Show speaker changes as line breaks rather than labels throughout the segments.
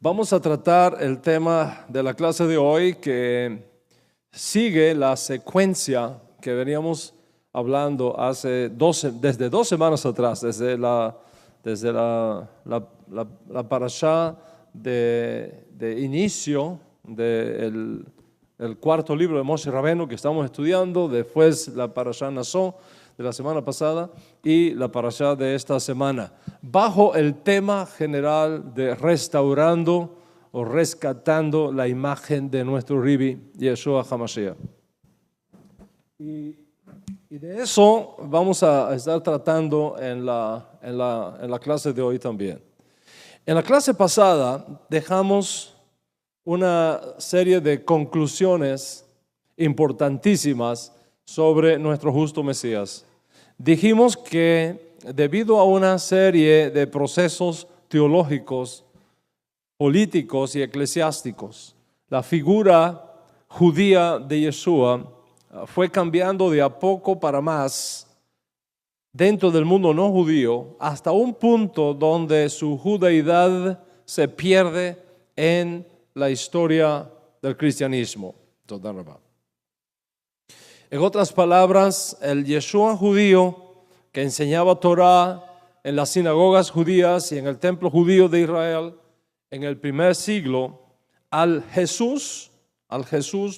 Vamos a tratar el tema de la clase de hoy que sigue la secuencia que veníamos hablando desde 2 semanas atrás, desde la parashá de inicio del cuarto libro de Moshe Rabenu que estamos estudiando, después la parashá Naso de la semana pasada y la parashá de esta semana, bajo el tema general de restaurando o rescatando la imagen de nuestro Ribi, Yeshua HaMashiach. Y de eso vamos a estar tratando en la clase de hoy también. En la clase pasada dejamos una serie de conclusiones importantísimas sobre nuestro justo Mesías. Dijimos que debido a una serie de procesos teológicos, políticos y eclesiásticos, la figura judía de Yeshua fue cambiando de a poco para más dentro del mundo no judío, hasta un punto donde su judaidad se pierde en la historia del cristianismo. En otras palabras, el Yeshua judío que enseñaba Torah en las sinagogas judías y en el templo judío de Israel en el primer siglo, al Jesús,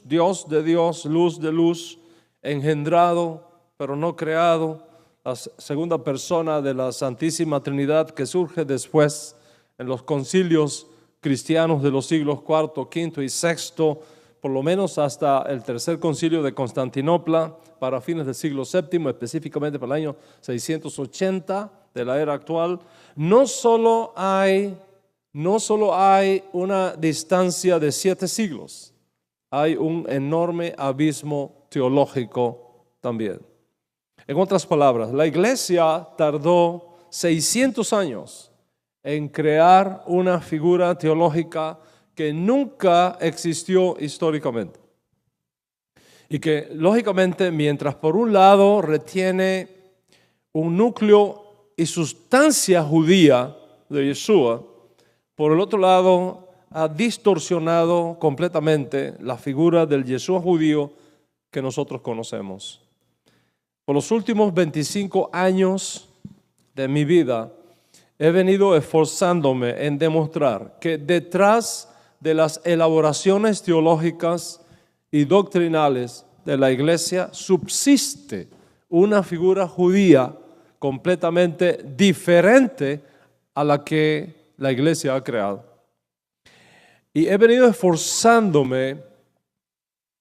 Dios de Dios, luz de luz, engendrado pero no creado, la segunda persona de la Santísima Trinidad que surge después en los concilios cristianos de los siglos IV, V y VI, por lo menos hasta el tercer concilio de Constantinopla para fines del siglo VII, específicamente para el año 680 de la era actual. No solo hay una distancia de 7 siglos, hay un enorme abismo teológico también. En otras palabras, la iglesia tardó 600 años en crear una figura teológica que nunca existió históricamente. Y que, lógicamente, mientras por un lado retiene un núcleo y sustancia judía de Yeshua, por el otro lado ha distorsionado completamente la figura del Yeshua judío que nosotros conocemos. Por los últimos 25 años de mi vida, he venido esforzándome en demostrar que detrás de las elaboraciones teológicas y doctrinales de la iglesia subsiste una figura judía completamente diferente a la que la iglesia ha creado. Y he venido esforzándome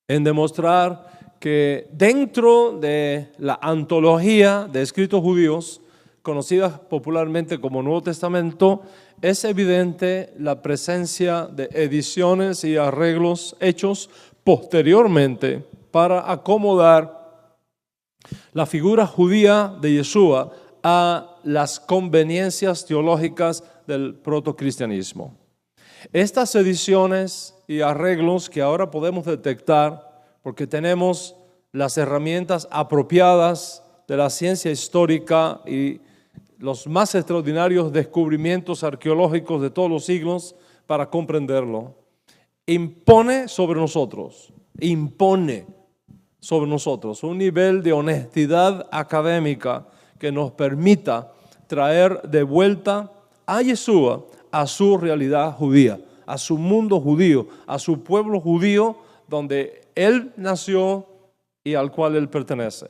en demostrar que dentro de la antología de escritos judíos, conocida popularmente como Nuevo Testamento, es evidente la presencia de ediciones y arreglos hechos posteriormente para acomodar la figura judía de Yeshua a las conveniencias teológicas del protocristianismo. Estas ediciones y arreglos que ahora podemos detectar porque tenemos las herramientas apropiadas de la ciencia histórica y los más extraordinarios descubrimientos arqueológicos de todos los siglos para comprenderlo, impone sobre nosotros un nivel de honestidad académica que nos permita traer de vuelta a Yeshua a su realidad judía, a su mundo judío, a su pueblo judío donde Él nació y al cual Él pertenece.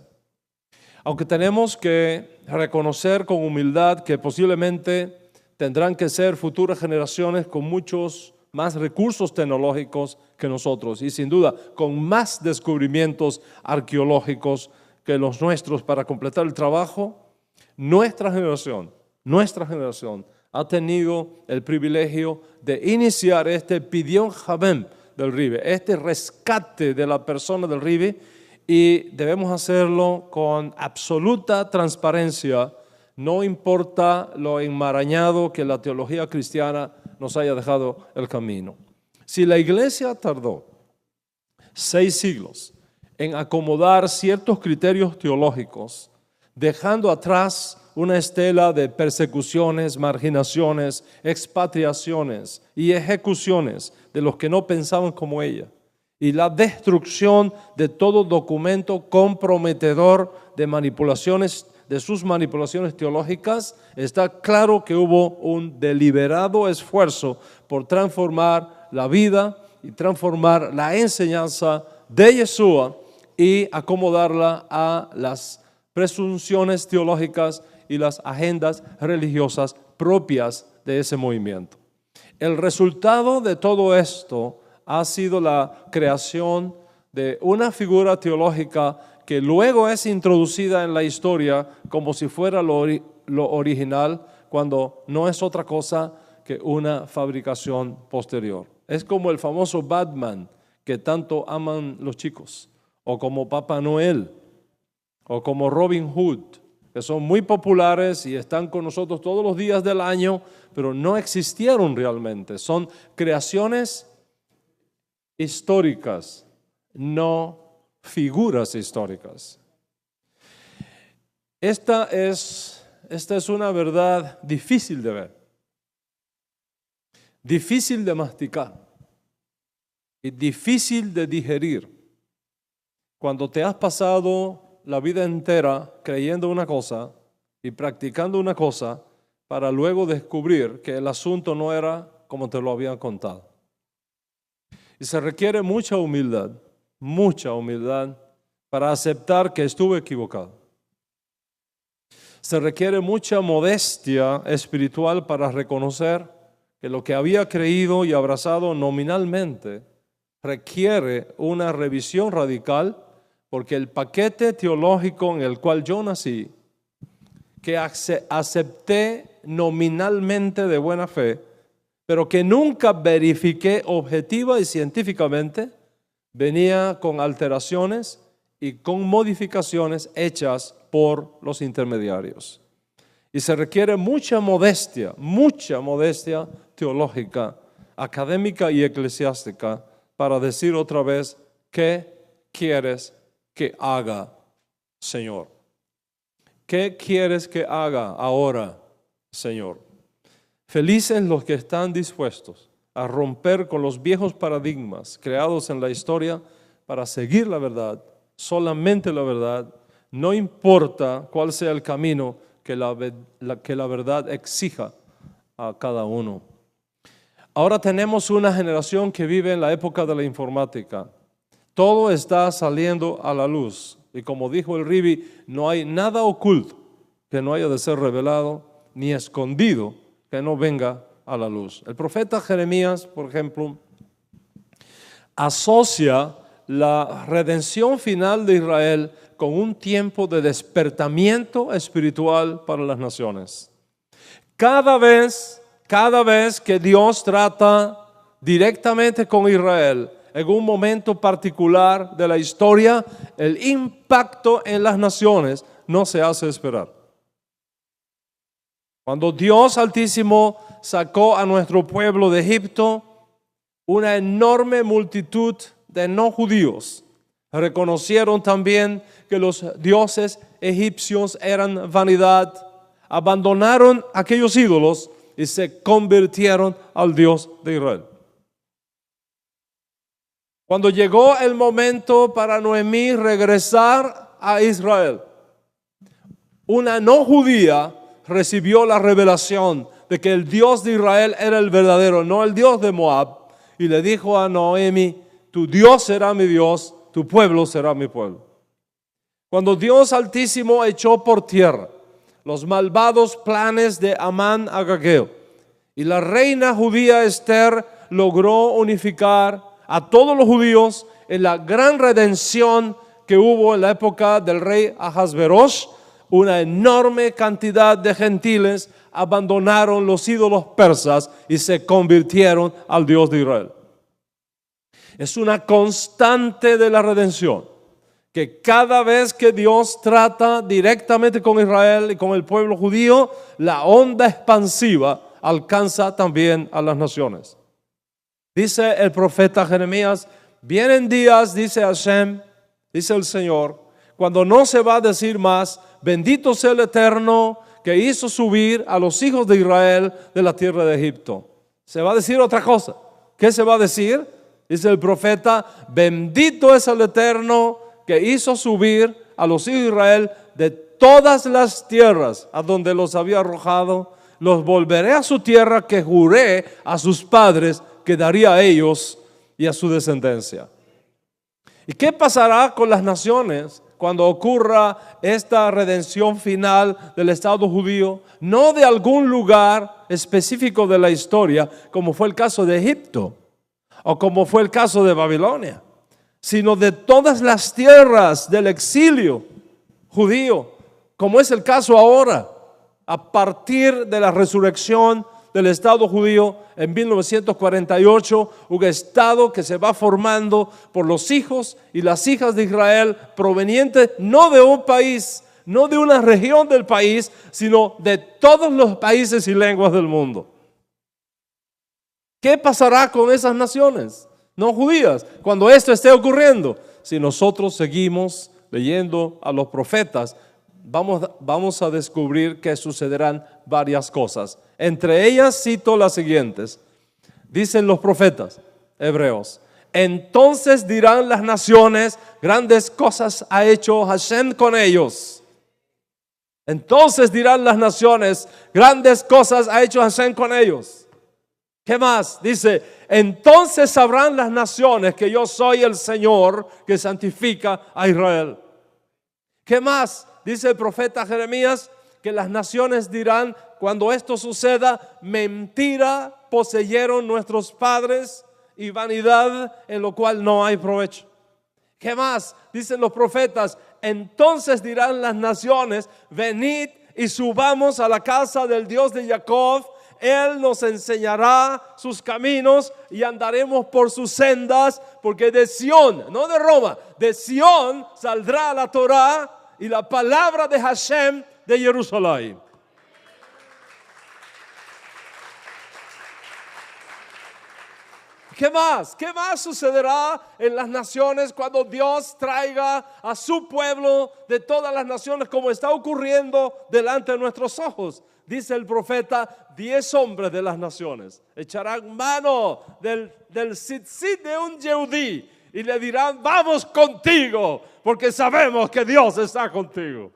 Aunque tenemos que reconocer con humildad que posiblemente tendrán que ser futuras generaciones con muchos más recursos tecnológicos que nosotros y sin duda con más descubrimientos arqueológicos que los nuestros para completar el trabajo, nuestra generación ha tenido el privilegio de iniciar este Pidyon Habem del Ribe, este rescate de la persona del Ribe, y debemos hacerlo con absoluta transparencia, no importa lo enmarañado que la teología cristiana nos haya dejado el camino. Si la iglesia tardó 6 siglos en acomodar ciertos criterios teológicos, dejando atrás una estela de persecuciones, marginaciones, expatriaciones y ejecuciones de los que no pensaban como ella, y la destrucción de todo documento comprometedor de manipulaciones, de sus manipulaciones teológicas, está claro que hubo un deliberado esfuerzo por transformar la vida y transformar la enseñanza de Yeshua y acomodarla a las presunciones teológicas y las agendas religiosas propias de ese movimiento. El resultado de todo esto ha sido la creación de una figura teológica que luego es introducida en la historia como si fuera lo original, cuando no es otra cosa que una fabricación posterior. Es como el famoso Batman que tanto aman los chicos, o como Papá Noel, o como Robin Hood, que son muy populares y están con nosotros todos los días del año, pero no existieron realmente. Son creaciones históricas, no figuras históricas. Esta es una verdad difícil de ver, difícil de masticar y difícil de digerir. Cuando te has pasado la vida entera creyendo una cosa y practicando una cosa para luego descubrir que el asunto no era como te lo habían contado. Y se requiere mucha humildad para aceptar que estuve equivocado. Se requiere mucha modestia espiritual para reconocer que lo que había creído y abrazado nominalmente requiere una revisión radical, porque el paquete teológico en el cual yo nací, que acepté nominalmente de buena fe, pero que nunca verifiqué objetiva y científicamente, venía con alteraciones y con modificaciones hechas por los intermediarios. Y se requiere mucha modestia teológica, académica y eclesiástica para decir otra vez: ¿qué quieres que haga, Señor? ¿Qué quieres que haga ahora, Señor? Felices los que están dispuestos a romper con los viejos paradigmas creados en la historia para seguir la verdad, solamente la verdad, no importa cuál sea el camino que la verdad exija a cada uno. Ahora tenemos una generación que vive en la época de la informática. Todo está saliendo a la luz. Y como dijo el Ribi, no hay nada oculto que no haya de ser revelado, ni escondido que no venga a la luz. El profeta Jeremías, por ejemplo, asocia la redención final de Israel con un tiempo de despertamiento espiritual para las naciones. Cada vez que Dios trata directamente con Israel, en un momento particular de la historia, el impacto en las naciones no se hace esperar. Cuando Dios Altísimo sacó a nuestro pueblo de Egipto, una enorme multitud de no judíos reconocieron también que los dioses egipcios eran vanidad, abandonaron aquellos ídolos y se convirtieron al Dios de Israel. Cuando llegó el momento para Noemí regresar a Israel, una no judía recibió la revelación de que el Dios de Israel era el verdadero, no el Dios de Moab, y le dijo a Noemí: tu Dios será mi Dios, tu pueblo será mi pueblo. Cuando Dios Altísimo echó por tierra los malvados planes de Amán agageo, y la reina judía Esther logró unificar a todos los judíos en la gran redención que hubo en la época del rey Ahasverosh, una enorme cantidad de gentiles abandonaron los ídolos persas y se convirtieron al Dios de Israel. Es una constante de la redención, que cada vez que Dios trata directamente con Israel y con el pueblo judío, la onda expansiva alcanza también a las naciones. Dice el profeta Jeremías: vienen días, dice Hashem, dice el Señor, cuando no se va a decir más: bendito sea el Eterno que hizo subir a los hijos de Israel de la tierra de Egipto. Se va a decir otra cosa. ¿Qué se va a decir? Dice el profeta: bendito es el Eterno que hizo subir a los hijos de Israel de todas las tierras a donde los había arrojado. Los volveré a su tierra que juré a sus padres que daría a ellos y a su descendencia. ¿Y qué pasará con las naciones cuando ocurra esta redención final del Estado judío? No de algún lugar específico de la historia, como fue el caso de Egipto o como fue el caso de Babilonia, sino de todas las tierras del exilio judío, como es el caso ahora, a partir de la resurrección del Estado judío en 1948, un Estado que se va formando por los hijos y las hijas de Israel, provenientes no de un país, no de una región del país, sino de todos los países y lenguas del mundo. ¿Qué pasará con esas naciones no judías cuando esto esté ocurriendo? Si nosotros seguimos leyendo a los profetas, vamos a descubrir que sucederán varias cosas. Entre ellas cito las siguientes. Dicen los profetas hebreos: entonces dirán las naciones, grandes cosas ha hecho Hashem con ellos. Entonces dirán las naciones, grandes cosas ha hecho Hashem con ellos. ¿Qué más? Dice: entonces sabrán las naciones que yo soy el Señor que santifica a Israel. ¿Qué más? Dice el profeta Jeremías que las naciones dirán cuando esto suceda: mentira poseyeron nuestros padres y vanidad en lo cual no hay provecho. ¿Qué más? Dicen los profetas: entonces dirán las naciones, venid y subamos a la casa del Dios de Jacob. Él nos enseñará sus caminos y andaremos por sus sendas, porque de Sión, no de Roma, de Sión saldrá la Torá y la palabra de Hashem de Jerusalén. ¿Qué más? ¿Qué más sucederá en las naciones cuando Dios traiga a su pueblo de todas las naciones, como está ocurriendo delante de nuestros ojos? Dice el profeta: 10 hombres de las naciones echarán mano del tzitzit de un yehudí y le dirán: vamos contigo, porque sabemos que Dios está contigo.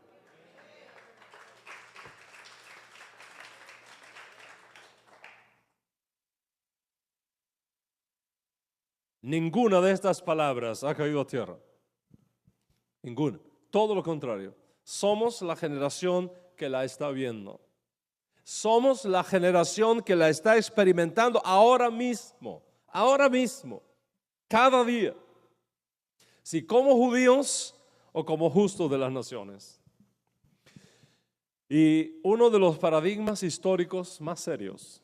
Ninguna de estas palabras ha caído a tierra. Ninguna. Todo lo contrario. Somos la generación que la está viendo. Somos la generación que la está experimentando ahora mismo, cada día. Si como judíos o como justos de las naciones. Y uno de los paradigmas históricos más serios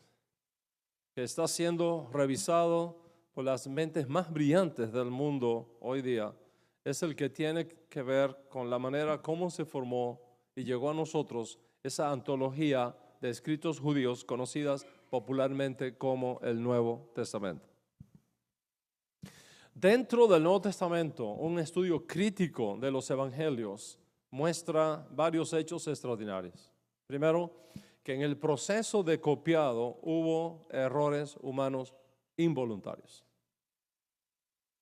que está siendo revisado por las mentes más brillantes del mundo hoy día es el que tiene que ver con la manera como se formó y llegó a nosotros esa antología de escritos judíos conocidas popularmente como el Nuevo Testamento. Dentro del Nuevo Testamento, un estudio crítico de los evangelios muestra varios hechos extraordinarios. Primero, que en el proceso de copiado hubo errores humanos involuntarios.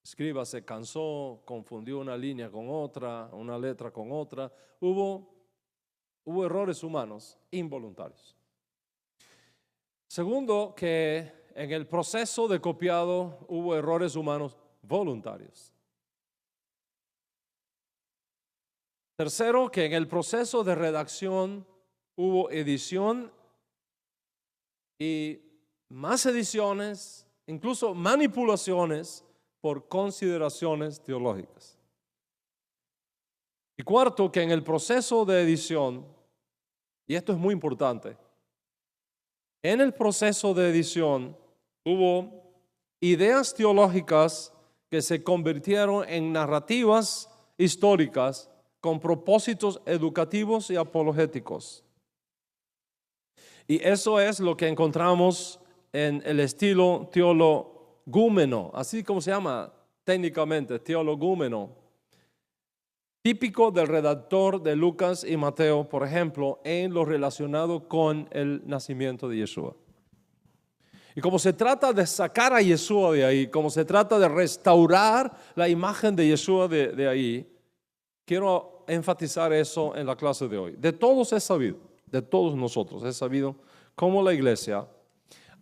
Escriba se cansó, confundió una línea con otra, una letra con otra. Hubo errores humanos involuntarios. Segundo, que en el proceso de copiado hubo errores humanos voluntarios. Tercero, que en el proceso de redacción hubo edición y más ediciones, incluso manipulaciones por consideraciones teológicas. Y cuarto, que en el proceso de edición, y esto es muy importante, en el proceso de edición hubo ideas teológicas que se convirtieron en narrativas históricas con propósitos educativos y apologéticos. Y eso es lo que encontramos en el estilo teologúmeno, así como se llama técnicamente, teologúmeno. típico del redactor de Lucas y Mateo, por ejemplo, en lo relacionado con el nacimiento de Yeshua. Y como se trata de sacar a Yeshua de ahí, como se trata de restaurar la imagen de Yeshua de ahí, quiero enfatizar eso en la clase de hoy. De todos es sabido, de todos nosotros es sabido cómo la iglesia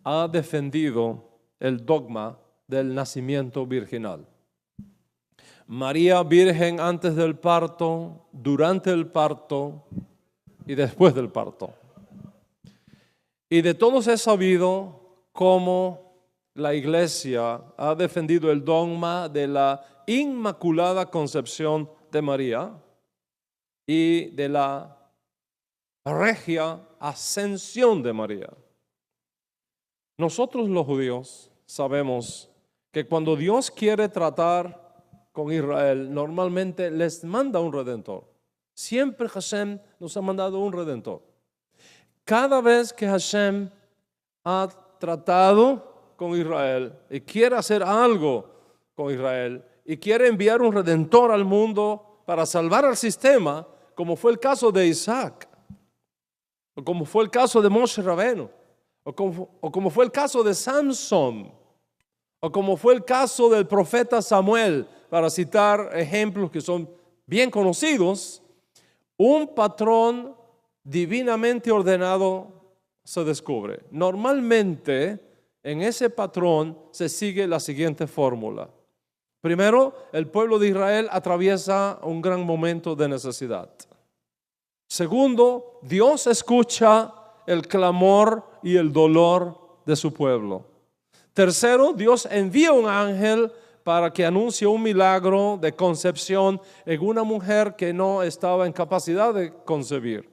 ha defendido el dogma del nacimiento virginal. María virgen antes del parto, durante el parto y después del parto. Y de todos es sabido cómo la iglesia ha defendido el dogma de la inmaculada concepción de María y de la regia ascensión de María. Nosotros los judíos sabemos que cuando Dios quiere tratar con Israel, normalmente les manda un redentor. Siempre Hashem nos ha mandado un redentor. Cada vez que Hashem ha tratado con Israel y quiere hacer algo con Israel y quiere enviar un redentor al mundo para salvar al sistema, como fue el caso de Isaac, o como fue el caso de Moshe Rabbeinu, o como fue el caso de Samson, o como fue el caso del profeta Samuel, para citar ejemplos que son bien conocidos, un patrón divinamente ordenado se descubre. Normalmente en ese patrón se sigue la siguiente fórmula. Primero, el pueblo de Israel atraviesa un gran momento de necesidad. Segundo, Dios escucha el clamor y el dolor de su pueblo. Tercero, Dios envía un ángel para que anuncie un milagro de concepción en una mujer que no estaba en capacidad de concebir.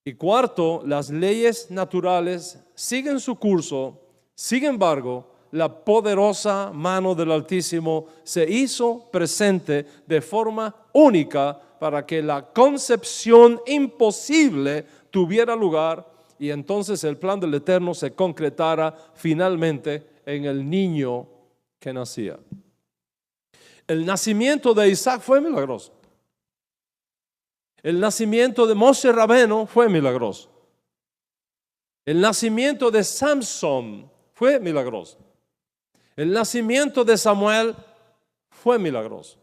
Y cuarto, las leyes naturales siguen su curso. Sin embargo, la poderosa mano del Altísimo se hizo presente de forma única para que la concepción imposible tuviera lugar y entonces el plan del Eterno se concretara finalmente en el niño que nacía. El nacimiento de Isaac fue milagroso. El nacimiento de Moshe Rabbeinu fue milagroso. El nacimiento de Samson fue milagroso. El nacimiento de Samuel fue milagroso.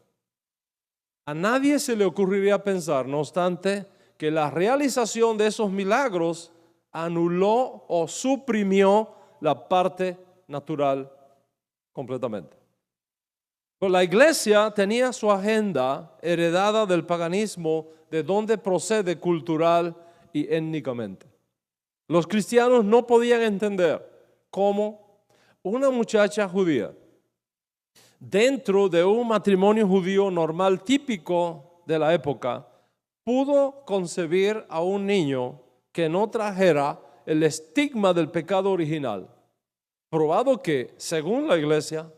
A nadie se le ocurriría pensar, no obstante, que la realización de esos milagros anuló o suprimió la parte natural completamente. Pero la iglesia tenía su agenda heredada del paganismo, de donde procede cultural y étnicamente. Los cristianos no podían entender cómo una muchacha judía, dentro de un matrimonio judío normal típico de la época, pudo concebir a un niño que no trajera el estigma del pecado original. Probado que, según la iglesia,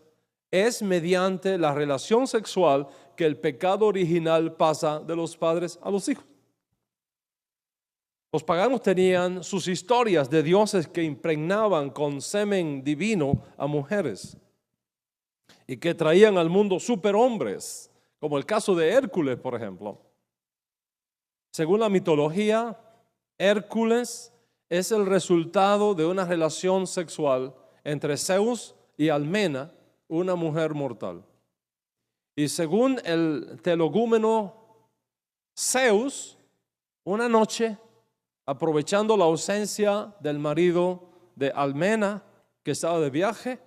es mediante la relación sexual que el pecado original pasa de los padres a los hijos. Los paganos tenían sus historias de dioses que impregnaban con semen divino a mujeres y que traían al mundo superhombres, como el caso de Hércules, por ejemplo. Según la mitología, Hércules es el resultado de una relación sexual entre Zeus y Almena, una mujer mortal. Y según el teologúmeno Zeus, una noche, aprovechando la ausencia del marido de Almena, que estaba de viaje,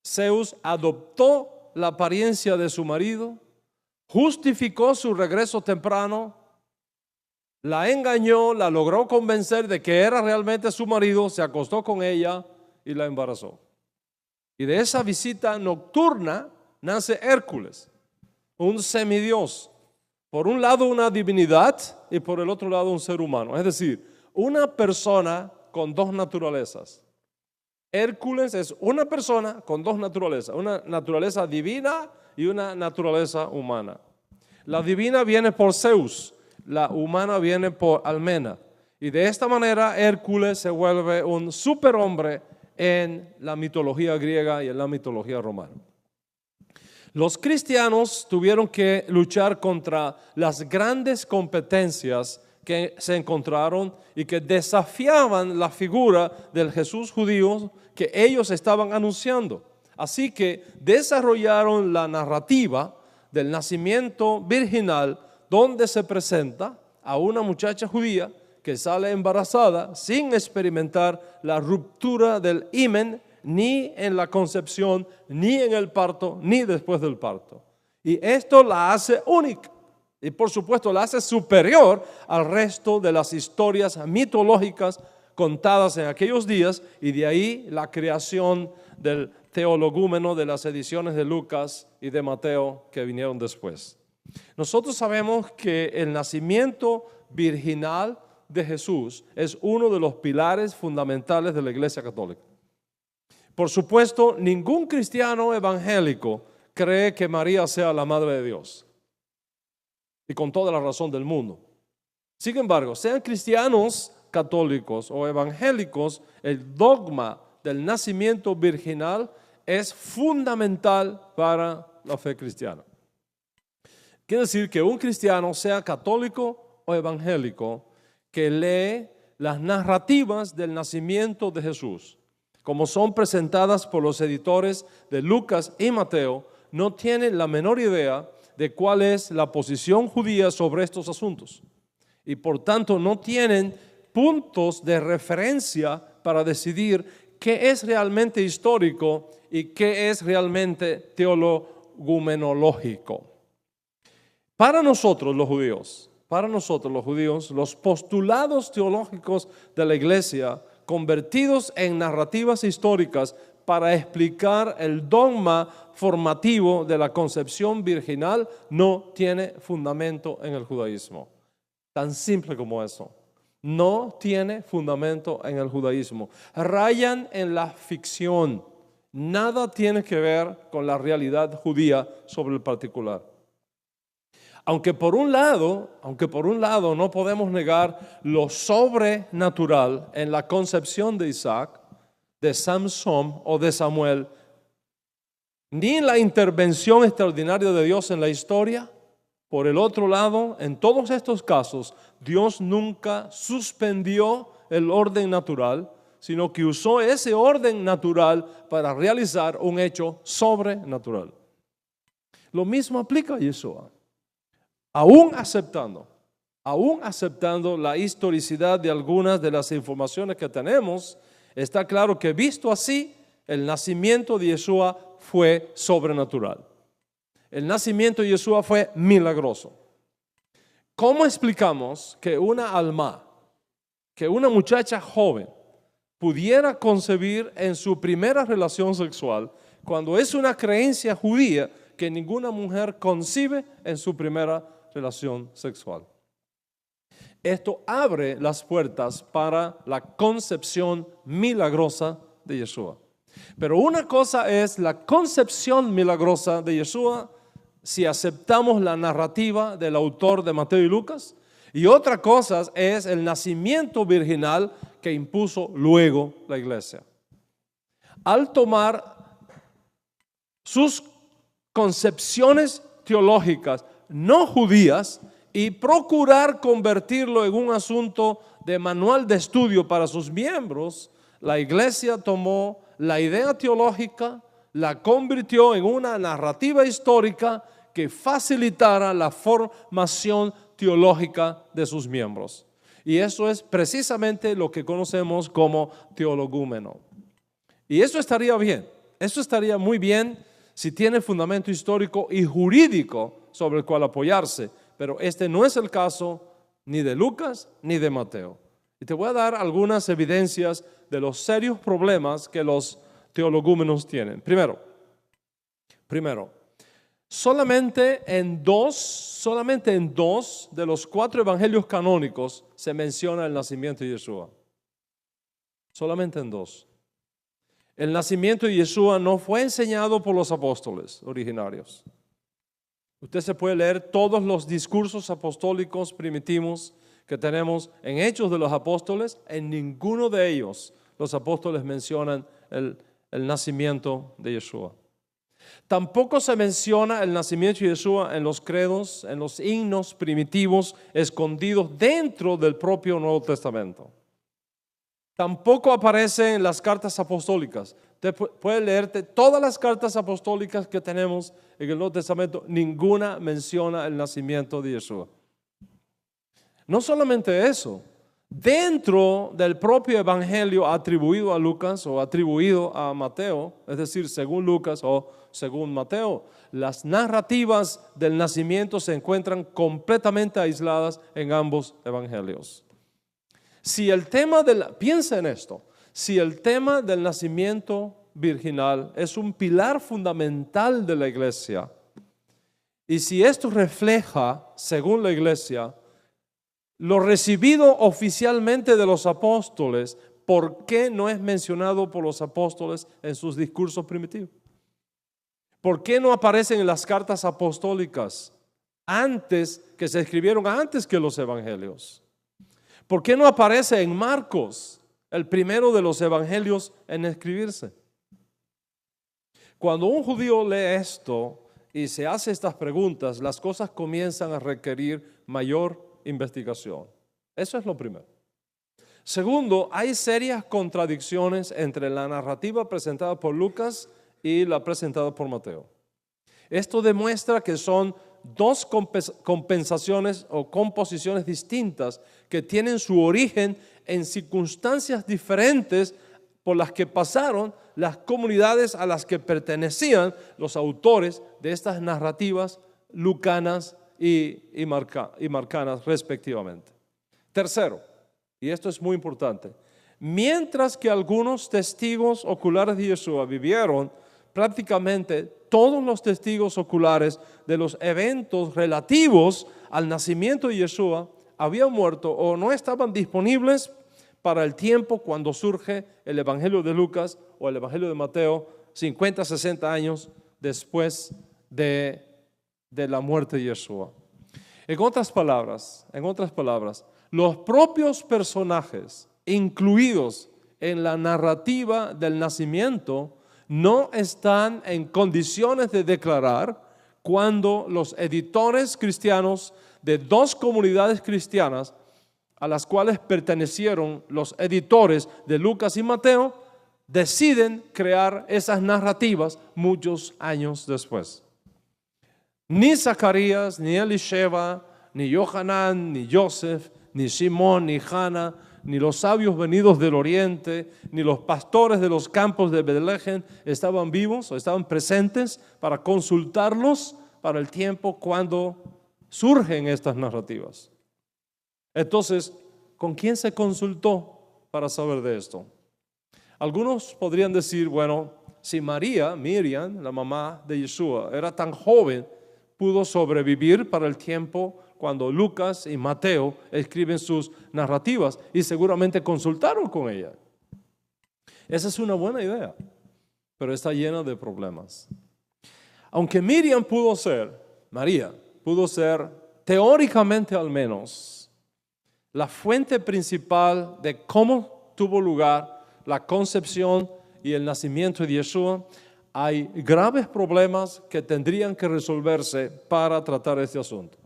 Zeus adoptó la apariencia de su marido, justificó su regreso temprano, la engañó, la logró convencer de que era realmente su marido, se acostó con ella y la embarazó. Y de esa visita nocturna nace Hércules, un semidios. Por un lado una divinidad y por el otro lado un ser humano. Es decir, una persona con dos naturalezas. Hércules es una persona con dos naturalezas, una naturaleza divina y una naturaleza humana. La divina viene por Zeus, la humana viene por Almena. Y de esta manera Hércules se vuelve un superhombre en la mitología griega y en la mitología romana. Los cristianos tuvieron que luchar contra las grandes competencias que se encontraron y que desafiaban la figura del Jesús judío que ellos estaban anunciando. Así que desarrollaron la narrativa del nacimiento virginal, donde se presenta a una muchacha judía que sale embarazada sin experimentar la ruptura del himen, ni en la concepción, ni en el parto, ni después del parto. Y esto la hace única. Y por supuesto la hace superior al resto de las historias mitológicas contadas en aquellos días, y de ahí la creación del teologúmeno de las ediciones de Lucas y de Mateo que vinieron después. Nosotros sabemos que el nacimiento virginal de Jesús es uno de los pilares fundamentales de la Iglesia Católica. Por supuesto, ningún cristiano evangélico cree que María sea la Madre de Dios, y con toda la razón del mundo. Sin embargo, sean cristianos católicos o evangélicos, el dogma del nacimiento virginal es fundamental para la fe cristiana. Quiere decir que un cristiano, sea católico o evangélico, que lee las narrativas del nacimiento de Jesús, como son presentadas por los editores de Lucas y Mateo, no tiene la menor idea de cuál es la posición judía sobre estos asuntos, y por tanto no tienen puntos de referencia para decidir qué es realmente histórico y qué es realmente teologumenológico. Para nosotros los judíos, los postulados teológicos de la Iglesia, convertidos en narrativas históricas para explicar el dogma formativo de la concepción virginal, no tiene fundamento en el judaísmo. Tan simple como eso. No tiene fundamento en el judaísmo. Rayan en la ficción. Nada tiene que ver con la realidad judía sobre el particular. Aunque por un lado no podemos negar lo sobrenatural en la concepción de Isaac, de Samson o de Samuel, ni en la intervención extraordinaria de Dios en la historia. Por el otro lado, en todos estos casos, Dios nunca suspendió el orden natural, sino que usó ese orden natural para realizar un hecho sobrenatural. Lo mismo aplica a Yeshua. Aún aceptando la historicidad de algunas de las informaciones que tenemos, está claro que visto así, el nacimiento de Yeshua fue sobrenatural. El nacimiento de Yeshua fue milagroso. ¿Cómo explicamos que una alma, que una muchacha joven pudiera concebir en su primera relación sexual, cuando es una creencia judía que ninguna mujer concibe en su primera relación sexual? Esto abre las puertas para la concepción milagrosa de Yeshua. Pero una cosa es la concepción milagrosa de Yeshua si aceptamos la narrativa del autor de Mateo y Lucas, y otra cosa es el nacimiento virginal que impuso luego la iglesia. Al tomar sus concepciones teológicas no judías y procurar convertirlo en un asunto de manual de estudio para sus miembros, la iglesia tomó la idea teológica, la convirtió en una narrativa histórica que facilitara la formación teológica de sus miembros. Y eso es precisamente lo que conocemos como teologúmeno. Y eso estaría bien, eso estaría muy bien si tiene fundamento histórico y jurídico sobre el cual apoyarse, pero este no es el caso ni de Lucas ni de Mateo. Y te voy a dar algunas evidencias de los serios problemas que los teologúmenos tienen. Primero, solamente en dos de los 4 evangelios canónicos se menciona el nacimiento de Yeshua. Solamente en 2. El nacimiento de Yeshua no fue enseñado por los apóstoles originarios. Usted se puede leer todos los discursos apostólicos primitivos que tenemos en Hechos de los Apóstoles. En ninguno de ellos los apóstoles mencionan el nacimiento de Yeshua. Tampoco se menciona el nacimiento de Yeshua en los credos, en los himnos primitivos escondidos dentro del propio Nuevo Testamento. Tampoco aparece en las cartas apostólicas. Usted puede leerte todas las cartas apostólicas que tenemos en el Nuevo Testamento, ninguna menciona el nacimiento de Yeshua. No solamente eso, dentro del propio evangelio atribuido a Lucas o atribuido a Mateo, es decir, según Lucas o según Mateo, las narrativas del nacimiento se encuentran completamente aisladas en ambos evangelios. Si el tema piensa en esto, si el tema del nacimiento virginal es un pilar fundamental de la iglesia, y si esto refleja, según la iglesia, lo recibido oficialmente de los apóstoles, ¿por qué no es mencionado por los apóstoles en sus discursos primitivos? ¿Por qué no aparecen en las cartas apostólicas que se escribieron antes que los evangelios? ¿Por qué no aparece en Marcos, el primero de los evangelios en escribirse? Cuando un judío lee esto y se hace estas preguntas, las cosas comienzan a requerir mayor investigación. Eso es lo primero. Segundo, hay serias contradicciones entre la narrativa presentada por Lucas y la presentada por Mateo. Esto demuestra que son dos compensaciones o composiciones distintas que tienen su origen en circunstancias diferentes por las que pasaron las comunidades a las que pertenecían los autores de estas narrativas lucanas y marcanas respectivamente. Tercero, y esto es muy importante, mientras que algunos testigos oculares de Yeshua vivieron, prácticamente todos los testigos oculares de los eventos relativos al nacimiento de Yeshua habían muerto o no estaban disponibles para el tiempo cuando surge el Evangelio de Lucas o el Evangelio de Mateo, 50, 60 años después de la muerte de Yeshua. En otras palabras, los propios personajes incluidos en la narrativa del nacimiento no están en condiciones de declarar cuando los editores cristianos de dos comunidades cristianas a las cuales pertenecieron los editores de Lucas y Mateo deciden crear esas narrativas muchos años después. Ni Zacarías, ni Elisheba, ni Johanán, ni Joseph, ni Simón, ni Hanna, ni los sabios venidos del oriente, ni los pastores de los campos de Betlehem estaban vivos o estaban presentes para consultarlos para el tiempo cuando surgen estas narrativas. Entonces, ¿con quién se consultó para saber de esto? Algunos podrían decir, bueno, si Miriam, la mamá de Yeshua, era tan joven, pudo sobrevivir para el tiempo cuando Lucas y Mateo escriben sus narrativas y seguramente consultaron con ella. Esa es una buena idea, pero está llena de problemas. Aunque María pudo ser, teóricamente al menos, la fuente principal de cómo tuvo lugar la concepción y el nacimiento de Yeshua, hay graves problemas que tendrían que resolverse para tratar este asunto.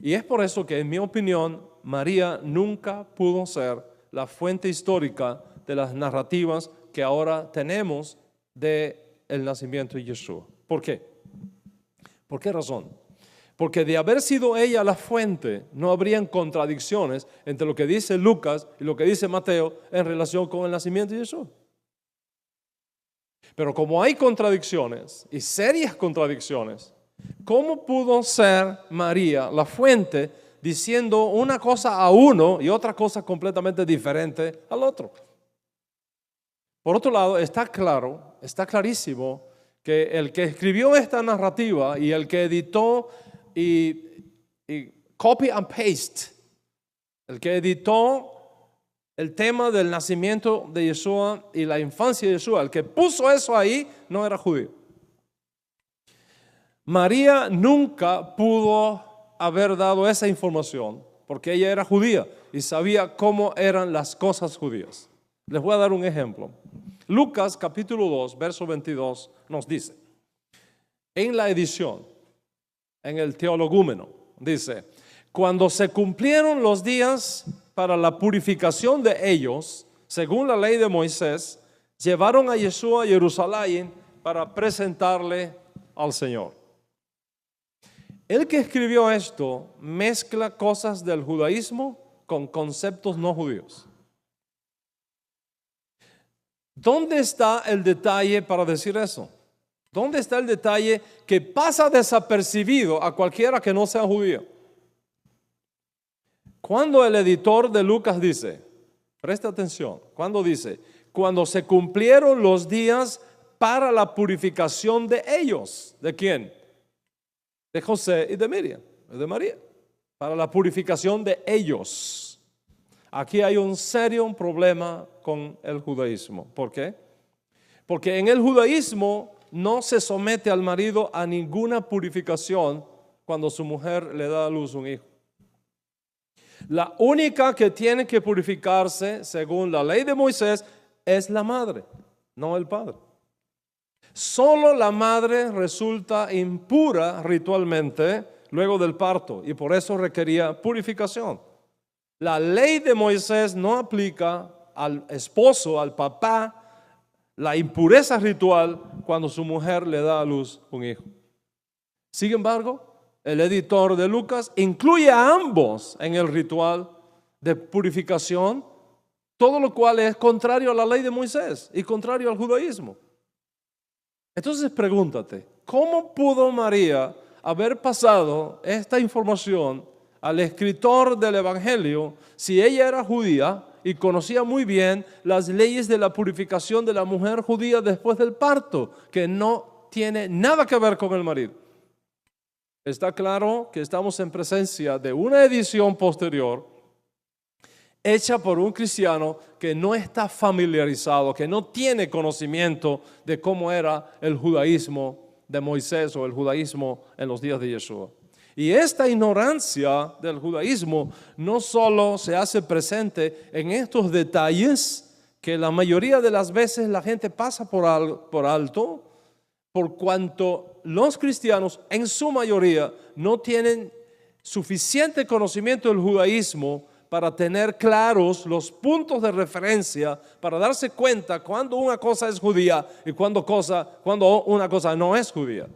Y es por eso que, en mi opinión, María nunca pudo ser la fuente histórica de las narrativas que ahora tenemos del nacimiento de Yeshua. ¿Por qué? ¿Por qué razón? Porque de haber sido ella la fuente, no habrían contradicciones entre lo que dice Lucas y lo que dice Mateo en relación con el nacimiento de Yeshua. Pero como hay contradicciones y serias contradicciones, ¿cómo pudo ser María la fuente diciendo una cosa a uno y otra cosa completamente diferente al otro? Por otro lado, está clarísimo que el que escribió esta narrativa y el que editó y copy and paste, el que editó el tema del nacimiento de Yeshua y la infancia de Yeshua, el que puso eso ahí no era judío. María nunca pudo haber dado esa información porque ella era judía y sabía cómo eran las cosas judías. Les voy a dar un ejemplo. Lucas capítulo 2, verso 22 nos dice: en la edición, en el Teologúmeno, dice: cuando se cumplieron los días para la purificación de ellos, según la ley de Moisés, llevaron a Yeshua a Jerusalén para presentarle al Señor. El que escribió esto mezcla cosas del judaísmo con conceptos no judíos. ¿Dónde está el detalle para decir eso? ¿Dónde está el detalle que pasa desapercibido a cualquiera que no sea judío? Cuando el editor de Lucas dice, presta atención, cuando dice, cuando se cumplieron los días para la purificación de ellos, ¿de quién? De José y de Miriam, de María, para la purificación de ellos. Aquí hay un serio problema con el judaísmo. ¿Por qué? Porque en el judaísmo no se somete al marido a ninguna purificación cuando su mujer le da a luz un hijo. La única que tiene que purificarse, según la ley de Moisés, es la madre, no el padre. Solo la madre resulta impura ritualmente luego del parto y por eso requería purificación. La ley de Moisés no aplica al esposo, al papá, la impureza ritual cuando su mujer le da a luz un hijo. Sin embargo, el editor de Lucas incluye a ambos en el ritual de purificación, todo lo cual es contrario a la ley de Moisés y contrario al judaísmo. Entonces pregúntate, ¿cómo pudo María haber pasado esta información al escritor del Evangelio si ella era judía y conocía muy bien las leyes de la purificación de la mujer judía después del parto, que no tiene nada que ver con el marido? Está claro que estamos en presencia de una edición posterior hecha por un cristiano que no está familiarizado, que no tiene conocimiento de cómo era el judaísmo de Moisés o el judaísmo en los días de Yeshua. Y esta ignorancia del judaísmo no solo se hace presente en estos detalles que la mayoría de las veces la gente pasa por alto, por cuanto los cristianos en su mayoría no tienen suficiente conocimiento del judaísmo para tener claros los puntos de referencia, para darse cuenta cuando una cosa es judía y cuando una cosa no es judía.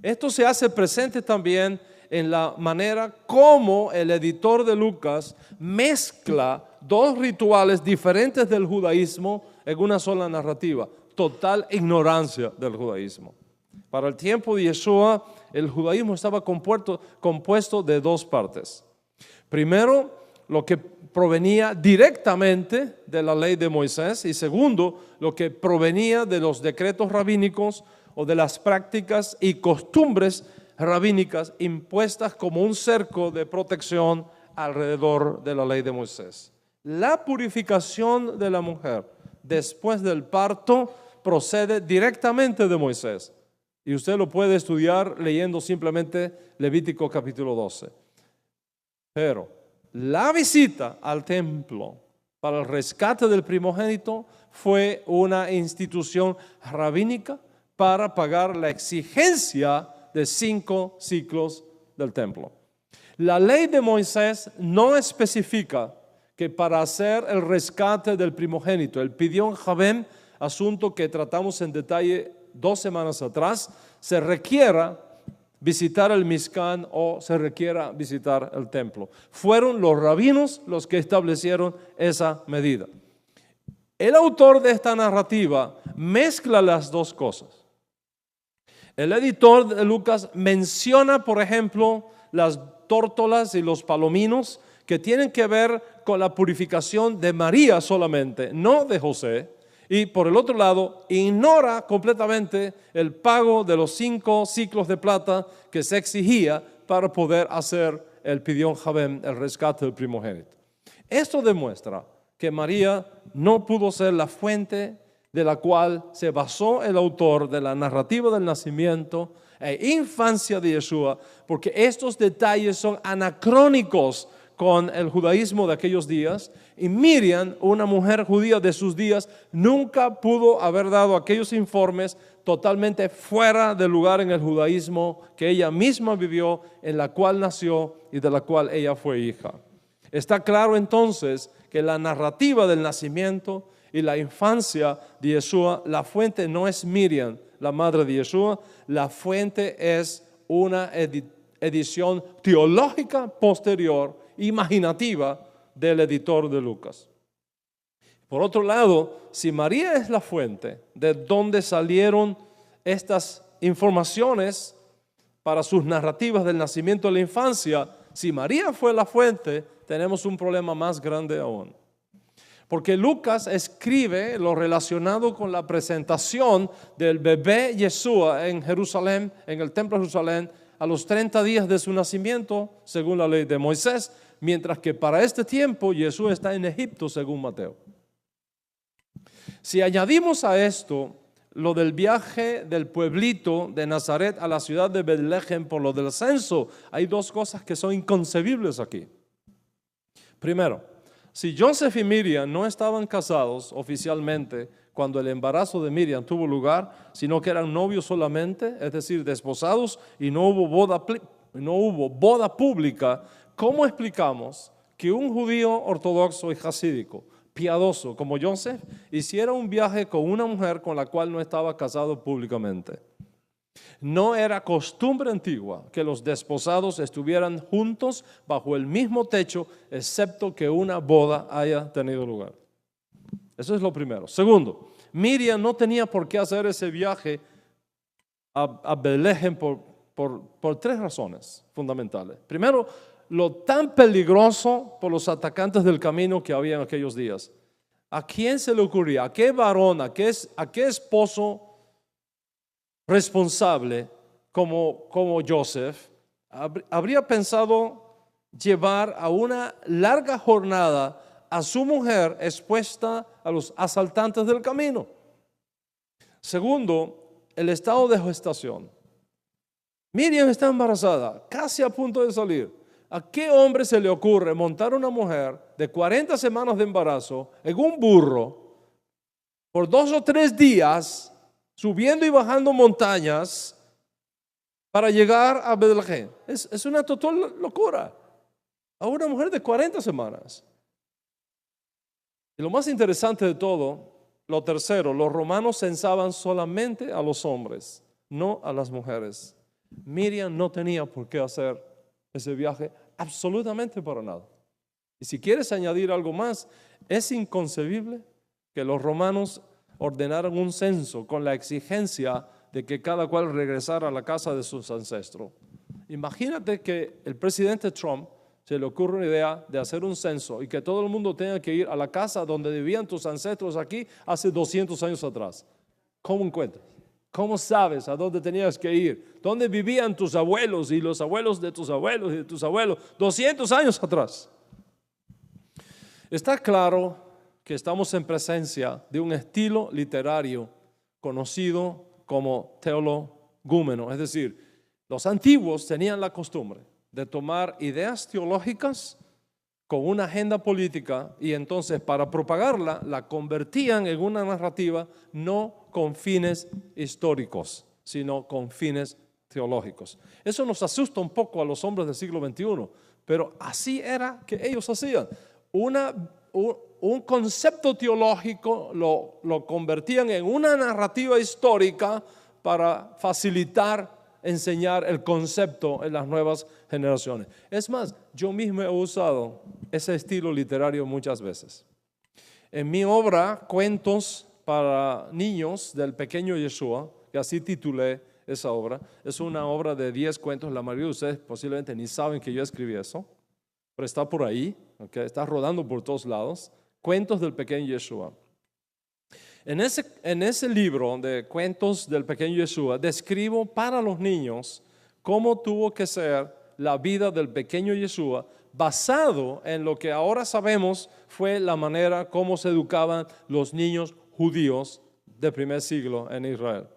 Esto se hace presente también en la manera como el editor de Lucas mezcla dos rituales diferentes del judaísmo en una sola narrativa. Total ignorancia del judaísmo. Para el tiempo de Yeshua, el judaísmo estaba compuesto de dos partes. Primero, lo que provenía directamente de la ley de Moisés, y segundo, lo que provenía de los decretos rabínicos o de las prácticas y costumbres rabínicas impuestas como un cerco de protección alrededor de la ley de Moisés. La purificación de la mujer después del parto procede directamente de Moisés, y usted lo puede estudiar leyendo simplemente Levítico capítulo 12. Pero la visita al templo para el rescate del primogénito fue una institución rabínica para pagar la exigencia de 5 ciclos del templo. La ley de Moisés no especifica que para hacer el rescate del primogénito, el Pidyon Javem, asunto que tratamos en detalle 2 semanas atrás, se requiera visitar el Mishkan o se requiera visitar el templo. Fueron los rabinos los que establecieron esa medida. El autor de esta narrativa mezcla las dos cosas. El editor de Lucas menciona, por ejemplo, las tórtolas y los palominos que tienen que ver con la purificación de María solamente, no de José. Y por el otro lado, ignora completamente el pago de los 5 ciclos de plata que se exigía para poder hacer el Pidyon Javem, el rescate del primogénito. Esto demuestra que María no pudo ser la fuente de la cual se basó el autor de la narrativa del nacimiento e infancia de Yeshua, porque estos detalles son anacrónicos con el judaísmo de aquellos días, y Miriam, una mujer judía de sus días, nunca pudo haber dado aquellos informes totalmente fuera del lugar en el judaísmo que ella misma vivió, en la cual nació y de la cual ella fue hija. Está claro entonces que la narrativa del nacimiento y la infancia de Yeshua, la fuente no es Miriam, la madre de Yeshua, la fuente es una edición teológica posterior, imaginativa, del editor de Lucas. Por otro lado, si María es la fuente de donde salieron estas informaciones para sus narrativas del nacimiento y la infancia, si María fue la fuente, tenemos un problema más grande aún. Porque Lucas escribe lo relacionado con la presentación del bebé Yeshua en Jerusalén, en el templo de Jerusalén, a los 30 días de su nacimiento, según la ley de Moisés, mientras que para este tiempo Yeshua está en Egipto, según Mateo. Si añadimos a esto lo del viaje del pueblito de Nazaret a la ciudad de Betlehem por lo del censo, hay dos cosas que son inconcebibles aquí. Primero, si Joseph y Miriam no estaban casados oficialmente cuando el embarazo de Miriam tuvo lugar, sino que eran novios solamente, es decir, desposados, y no hubo boda pública, ¿cómo explicamos que un judío ortodoxo y jasídico, piadoso como Joseph, hiciera un viaje con una mujer con la cual no estaba casado públicamente? No era costumbre antigua que los desposados estuvieran juntos bajo el mismo techo, excepto que una boda haya tenido lugar. Eso es lo primero. Segundo, Miriam no tenía por qué hacer ese viaje a Betlehem por tres razones fundamentales. Primero, lo tan peligroso por los atacantes del camino que había en aquellos días. ¿A quién se le ocurría? ¿A qué varón? ¿A qué esposo responsable como Joseph habría pensado llevar a una larga jornada a su mujer expuesta a los asaltantes del camino? Segundo, el estado de gestación. Miriam está embarazada, casi a punto de salir. ¿A qué hombre se le ocurre montar una mujer de 40 semanas de embarazo en un burro por 2 o 3 días, subiendo y bajando montañas para llegar a Betlehem? Es una total locura. A una mujer de 40 semanas. Y lo más interesante de todo, lo tercero, los romanos censaban solamente a los hombres, no a las mujeres. Miriam no tenía por qué hacer ese viaje absolutamente para nada. Y si quieres añadir algo más, es inconcebible que los romanos ordenaran un censo con la exigencia de que cada cual regresara a la casa de sus ancestros. Imagínate que el presidente Trump se le ocurre una idea de hacer un censo y que todo el mundo tenga que ir a la casa donde vivían tus ancestros aquí hace 200 años atrás. ¿Cómo encuentras? ¿Cómo sabes a dónde tenías que ir? ¿Dónde vivían tus abuelos y los abuelos de tus abuelos y de tus abuelos 200 años atrás? Está claro que estamos en presencia de un estilo literario conocido como teologúmeno. Es decir, los antiguos tenían la costumbre de tomar ideas teológicas con una agenda política y entonces para propagarla la convertían en una narrativa no con fines históricos, sino con fines teológicos. Eso nos asusta un poco a los hombres del siglo XXI, pero así era que ellos hacían. Un concepto teológico lo convertían en una narrativa histórica para facilitar enseñar el concepto en las nuevas generaciones. Es más, yo mismo he usado ese estilo literario muchas veces. En mi obra, Cuentos para Niños del Pequeño Yeshua, que así titulé esa obra, es una obra de 10 cuentos. La mayoría de ustedes posiblemente ni saben que yo escribí eso, pero está por ahí, ¿okay? Está rodando por todos lados. Cuentos del Pequeño Yeshua. En ese libro de Cuentos del Pequeño Yeshua describo para los niños cómo tuvo que ser la vida del pequeño Yeshua, basado en lo que ahora sabemos fue la manera como se educaban los niños judíos del primer siglo en Israel.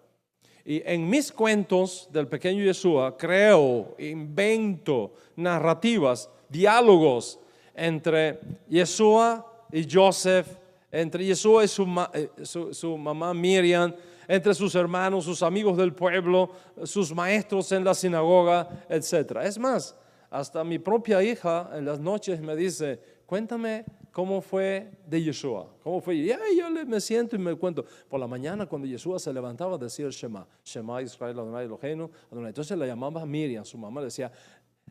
Y en mis cuentos del pequeño Yeshua creo, invento narrativas, diálogos entre Yeshua y Joseph, entre Yeshua y su mamá Miriam, entre sus hermanos, sus amigos del pueblo, sus maestros en la sinagoga, etc. Es más, hasta mi propia hija en las noches me dice, cuéntame cómo fue de Yeshua, cómo fue. Y yo me siento y me cuento. Por la mañana cuando Yeshua se levantaba decía el Shema, Shema Israel Adonai Eloheinu, Adonai. Entonces la llamaba Miriam, su mamá, le decía,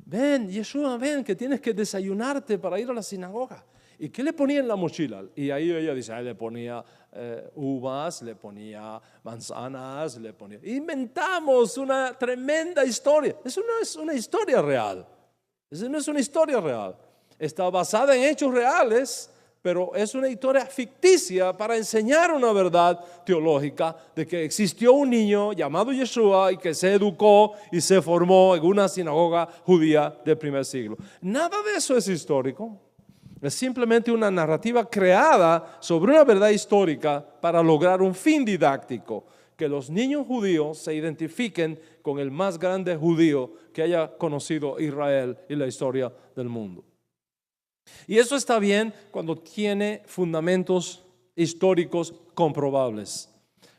ven Yeshua, ven que tienes que desayunarte para ir a la sinagoga. ¿Y qué le ponía en la mochila? Y ahí ella dice, le ponía uvas, le ponía manzanas, le ponía... Inventamos una tremenda historia. Eso no es una historia real. Eso no es una historia real. Está basada en hechos reales, pero es una historia ficticia para enseñar una verdad teológica de que existió un niño llamado Yeshua y que se educó y se formó en una sinagoga judía del primer siglo. Nada de eso es histórico. Es simplemente una narrativa creada sobre una verdad histórica para lograr un fin didáctico, que los niños judíos se identifiquen con el más grande judío que haya conocido Israel y la historia del mundo. Y eso está bien cuando tiene fundamentos históricos comprobables,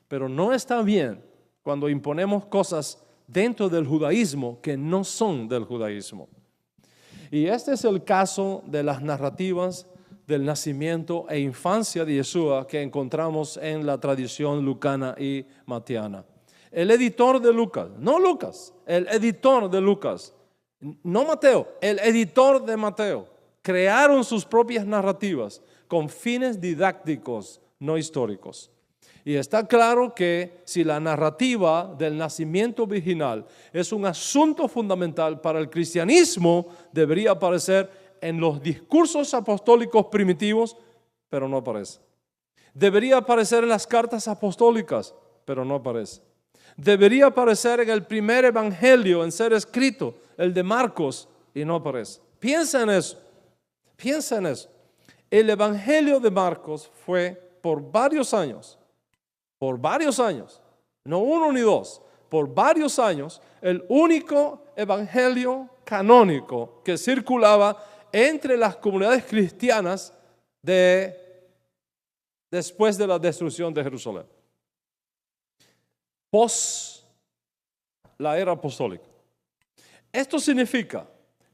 pero no está bien cuando imponemos cosas dentro del judaísmo que no son del judaísmo. Y este es el caso de las narrativas del nacimiento e infancia de Yeshua que encontramos en la tradición lucana y matiana. El editor de Lucas, no Lucas, el editor de Lucas, no Mateo, el editor de Mateo, crearon sus propias narrativas con fines didácticos, no históricos. Y está claro que si la narrativa del nacimiento virginal es un asunto fundamental para el cristianismo, debería aparecer en los discursos apostólicos primitivos, pero no aparece. Debería aparecer en las cartas apostólicas, pero no aparece. Debería aparecer en el primer evangelio en ser escrito, el de Marcos, y no aparece. Piensa en eso. Piensa en eso. El evangelio de Marcos fue por varios años, no uno ni dos, por varios años, el único evangelio canónico que circulaba entre las comunidades cristianas después de la destrucción de Jerusalén, pos la era apostólica. Esto significa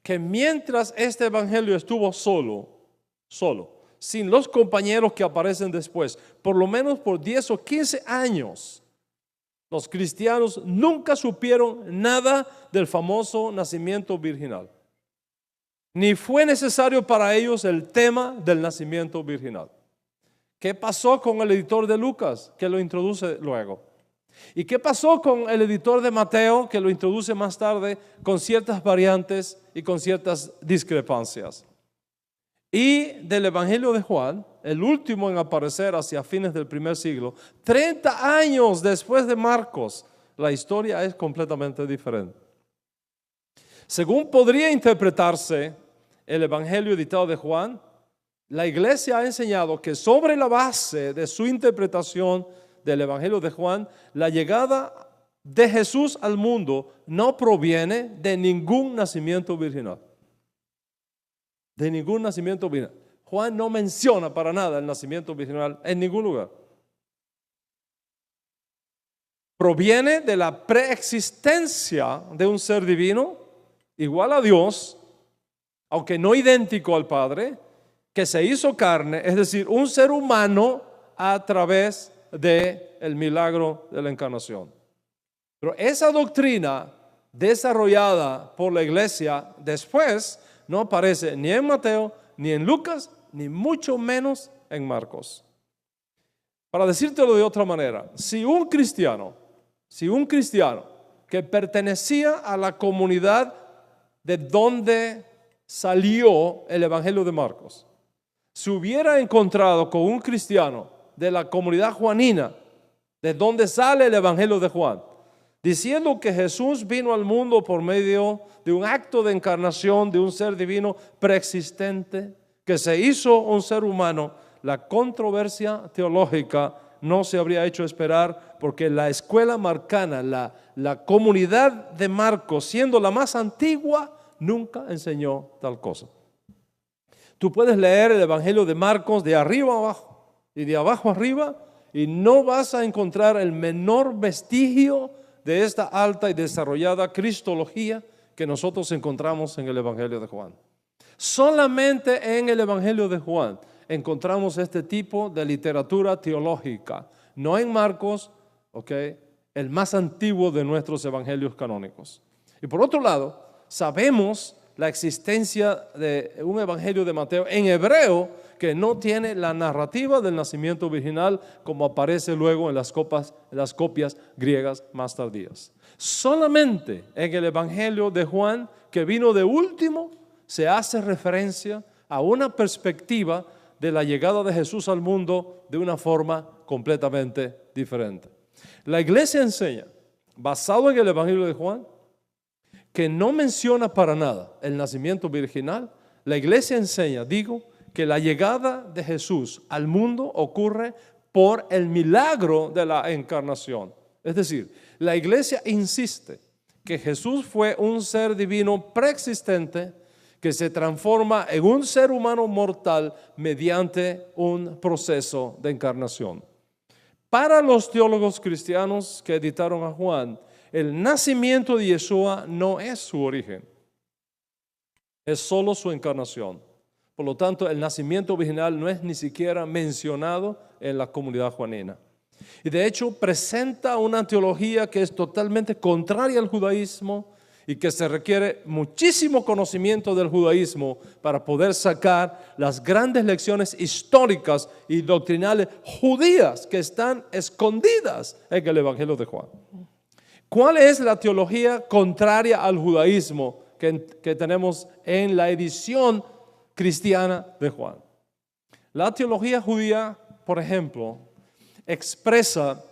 que mientras este evangelio estuvo solo, sin los compañeros que aparecen después, por lo menos por 10 o 15 años, los cristianos nunca supieron nada del famoso nacimiento virginal. Ni fue necesario para ellos el tema del nacimiento virginal. ¿Qué pasó con el editor de Lucas, que lo introduce luego? ¿Y qué pasó con el editor de Mateo, que lo introduce más tarde con ciertas variantes y con ciertas discrepancias? Y del Evangelio de Juan, el último en aparecer hacia fines del primer siglo, 30 años después de Marcos, la historia es completamente diferente. Según podría interpretarse el Evangelio editado de Juan, la iglesia ha enseñado que sobre la base de su interpretación del Evangelio de Juan, la llegada de Jesús al mundo no proviene de ningún nacimiento virginal. De ningún nacimiento virginal. Juan no menciona para nada el nacimiento virginal en ningún lugar. Proviene de la preexistencia de un ser divino, igual a Dios, aunque no idéntico al Padre, que se hizo carne, es decir, un ser humano a través del milagro de la encarnación. Pero esa doctrina desarrollada por la iglesia después no aparece ni en Mateo, ni en Lucas, ni mucho menos en Marcos. Para decírtelo de otra manera, si un cristiano que pertenecía a la comunidad de donde salió el Evangelio de Marcos, se hubiera encontrado con un cristiano de la comunidad juanina, de donde sale el Evangelio de Juan, diciendo que Jesús vino al mundo por medio de un acto de encarnación de un ser divino preexistente, que se hizo un ser humano, la controversia teológica no se habría hecho esperar, porque la escuela marcana, la comunidad de Marcos, siendo la más antigua, nunca enseñó tal cosa. Tú puedes leer el Evangelio de Marcos de arriba a abajo y de abajo arriba y no vas a encontrar el menor vestigio de esta alta y desarrollada cristología que nosotros encontramos en el Evangelio de Juan. Solamente en el Evangelio de Juan encontramos este tipo de literatura teológica, no en Marcos, el más antiguo de nuestros evangelios canónicos. Y por otro lado, sabemos la existencia de un evangelio de Mateo en hebreo que no tiene la narrativa del nacimiento virginal como aparece luego en las copias griegas más tardías. Solamente en el evangelio de Juan, que vino de último, se hace referencia a una perspectiva de la llegada de Jesús al mundo de una forma completamente diferente. La iglesia enseña, basado en el evangelio de Juan, que no menciona para nada el nacimiento virginal. La iglesia enseña, que la llegada de Jesús al mundo ocurre por el milagro de la encarnación. Es decir, la iglesia insiste que Jesús fue un ser divino preexistente que se transforma en un ser humano mortal mediante un proceso de encarnación. Para los teólogos cristianos que editaron a Juan, el nacimiento de Yeshua no es su origen, es solo su encarnación. Por lo tanto, el nacimiento original no es ni siquiera mencionado en la comunidad juanina. Y de hecho presenta una teología que es totalmente contraria al judaísmo y que se requiere muchísimo conocimiento del judaísmo para poder sacar las grandes lecciones históricas y doctrinales judías que están escondidas en el Evangelio de Juan. ¿Cuál es la teología contraria al judaísmo que tenemos en la edición cristiana de Juan? La teología judía, por ejemplo, expresa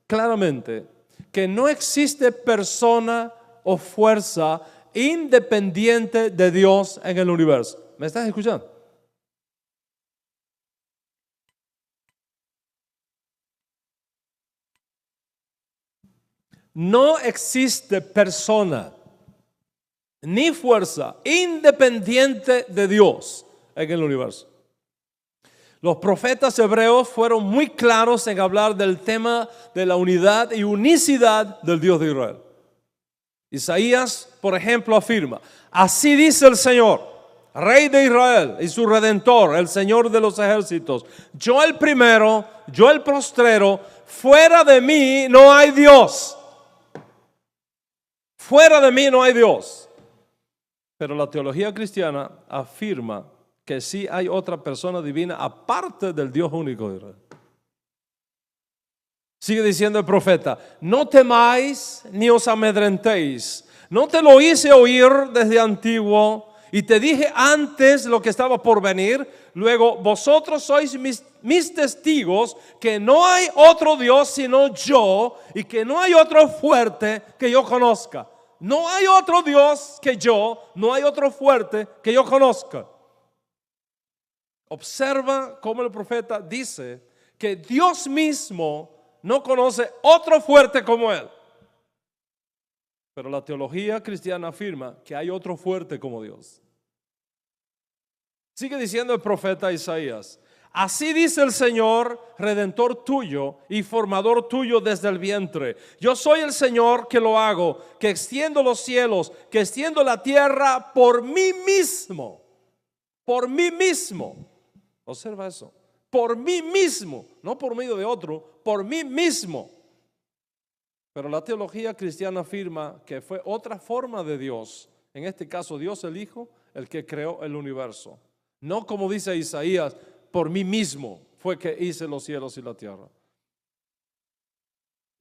claramente que no existe persona o fuerza independiente de Dios en el universo. ¿Me estás escuchando? No existe persona ni fuerza independiente de Dios en el universo. Los profetas hebreos fueron muy claros en hablar del tema de la unidad y unicidad del Dios de Israel. Isaías, por ejemplo, afirma: así dice el Señor, Rey de Israel y su Redentor, el Señor de los ejércitos: yo el primero, yo el postrero, fuera de mí no hay Dios. Fuera de mí no hay Dios. Pero la teología cristiana afirma que sí hay otra persona divina aparte del Dios único de Israel. Sigue diciendo el profeta: no temáis ni os amedrentéis. No te lo hice oír desde antiguo y te dije antes lo que estaba por venir. Luego vosotros sois mis testigos que no hay otro Dios sino yo y que no hay otro fuerte que yo conozca. No hay otro Dios que yo, no hay otro fuerte que yo conozca. Observa cómo el profeta dice que Dios mismo no conoce otro fuerte como Él. Pero la teología cristiana afirma que hay otro fuerte como Dios. Sigue diciendo el profeta Isaías: así dice el Señor, Redentor tuyo y formador tuyo desde el vientre. Yo soy el Señor que lo hago, que extiendo los cielos, que extiendo la tierra por mí mismo. Por mí mismo. Observa eso. Por mí mismo, no por medio de otro, por mí mismo. Pero la teología cristiana afirma que fue otra forma de Dios, en este caso Dios el Hijo, el que creó el universo. No como dice Isaías: por mí mismo fue que hice los cielos y la tierra.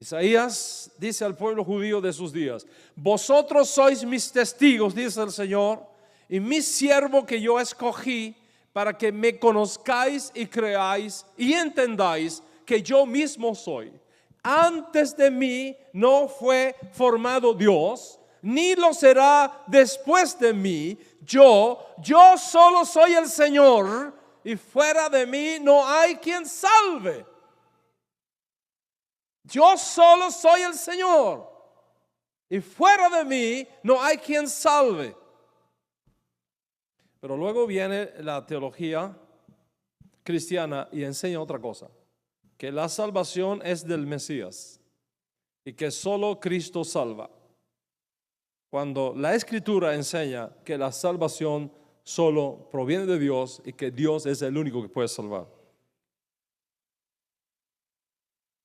Isaías dice al pueblo judío de sus días: vosotros sois mis testigos, dice el Señor, y mi siervo que yo escogí para que me conozcáis y creáis y entendáis que yo mismo soy. Antes de mí no fue formado Dios, ni lo será después de mí. Yo solo soy el Señor, y fuera de mí no hay quien salve. Yo solo soy el Señor, y fuera de mí no hay quien salve. Pero luego viene la teología cristiana y enseña otra cosa, que la salvación es del Mesías y que solo Cristo salva. Cuando la Escritura enseña que la salvación solo proviene de Dios y que Dios es el único que puede salvar.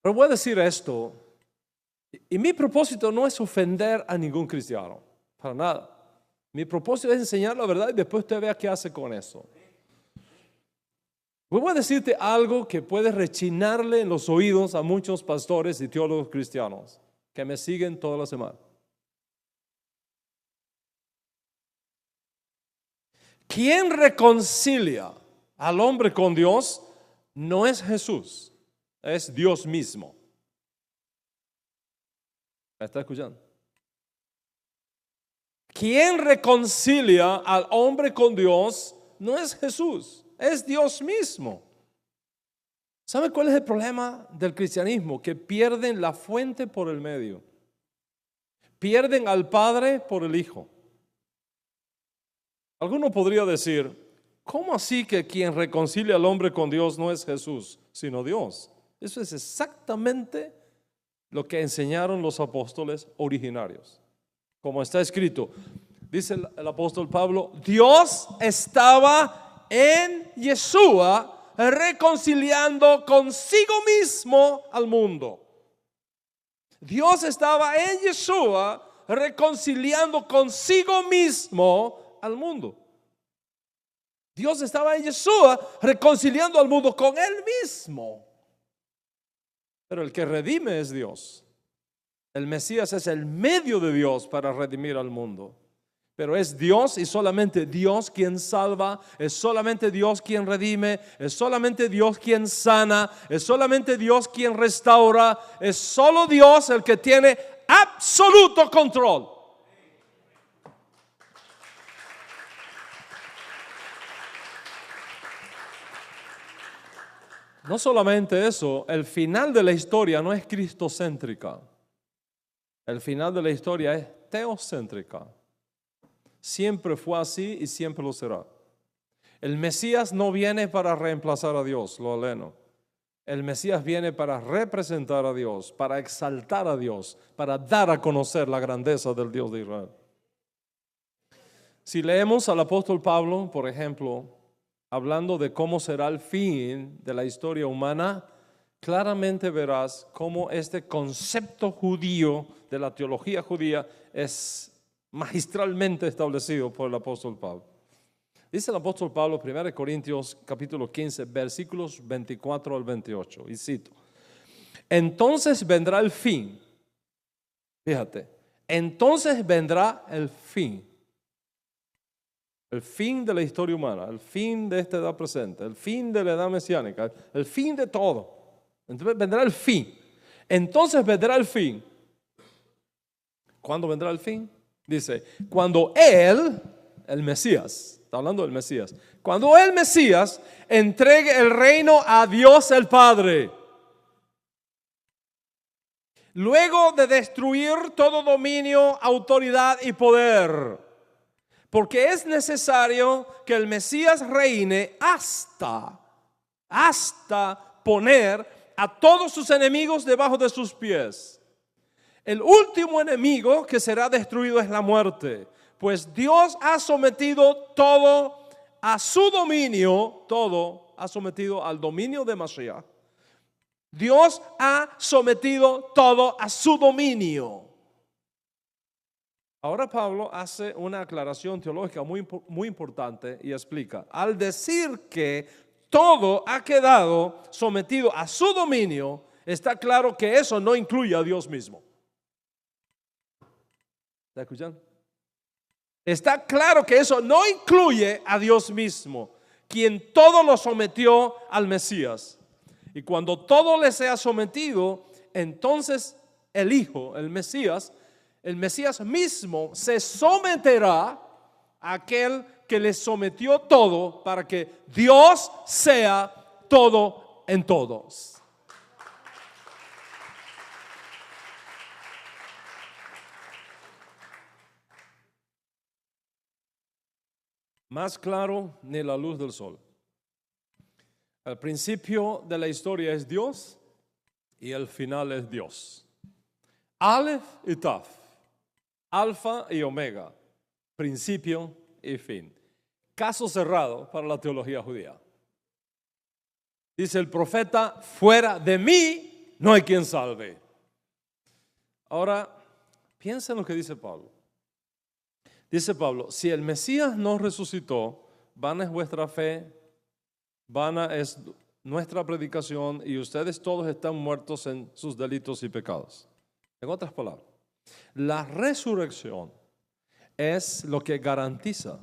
Pero voy a decir esto, y mi propósito no es ofender a ningún cristiano, para nada. Mi propósito es enseñar la verdad y después usted vea qué hace con eso. Voy a decirte algo que puede rechinarle en los oídos a muchos pastores y teólogos cristianos que me siguen toda la semana. Quien reconcilia al hombre con Dios no es Jesús, es Dios mismo. ¿Me está escuchando? Quien reconcilia al hombre con Dios no es Jesús, es Dios mismo. ¿Sabe cuál es el problema del cristianismo? Que pierden la fuente por el medio. Pierden al Padre por el Hijo. Alguno podría decir, ¿cómo así que quien reconcilia al hombre con Dios no es Jesús, sino Dios? Eso es exactamente lo que enseñaron los apóstoles originarios. Como está escrito, dice el apóstol Pablo, Dios estaba en Yeshua reconciliando consigo mismo al mundo. Dios estaba en Yeshua reconciliando consigo mismo al mundo. Dios estaba en Yeshua reconciliando al mundo con Él mismo. Pero el que redime es Dios. El Mesías es el medio de Dios para redimir al mundo. Pero es Dios y solamente Dios quien salva, es solamente Dios quien redime, es solamente Dios quien sana, es solamente Dios quien restaura, es solo Dios el que tiene absoluto control. No solamente eso, el final de la historia no es cristocéntrica. El final de la historia es teocéntrica. Siempre fue así y siempre lo será. El Mesías no viene para reemplazar a Dios, lo aleno. El Mesías viene para representar a Dios, para exaltar a Dios, para dar a conocer la grandeza del Dios de Israel. Si leemos al apóstol Pablo, por ejemplo, hablando de cómo será el fin de la historia humana, claramente verás cómo este concepto judío de la teología judía es magistralmente establecido por el apóstol Pablo. Dice el apóstol Pablo, 1 Corintios capítulo 15, versículos 24 al 28, y cito: entonces vendrá el fin. Fíjate, entonces vendrá el fin. El fin de la historia humana, el fin de esta edad presente, el fin de la edad mesiánica, el fin de todo. Entonces vendrá el fin. Entonces vendrá el fin. ¿Cuándo vendrá el fin? Dice, cuando Él, el Mesías, está hablando del Mesías, cuando el Mesías entregue el reino a Dios el Padre, luego de destruir todo dominio, autoridad y poder. Porque es necesario que el Mesías reine hasta poner a todos sus enemigos debajo de sus pies. El último enemigo que será destruido es la muerte, pues Dios ha sometido todo a su dominio, todo ha sometido al dominio de Mashiach. Dios ha sometido todo a su dominio. Ahora Pablo hace una aclaración teológica muy importante y explica, al decir que todo ha quedado sometido a su dominio, está claro que eso no incluye a Dios mismo. ¿Está escuchando? Está claro que eso no incluye a Dios mismo, quien todo lo sometió al Mesías. Y cuando todo le sea sometido, entonces el Hijo, el Mesías mismo se someterá a aquel que le sometió todo para que Dios sea todo en todos. más claro ni la luz del sol. El principio de la historia es Dios y el final es Dios. Aleph y Taf, alfa y omega, principio y fin. Caso cerrado para la teología judía. Dice el profeta, fuera de mí no hay quien salve. Ahora, piensa en lo que dice Pablo. Dice Pablo, si el Mesías no resucitó, vana es vuestra fe, vana es nuestra predicación y ustedes todos están muertos en sus delitos y pecados. En otras palabras, la resurrección es lo que garantiza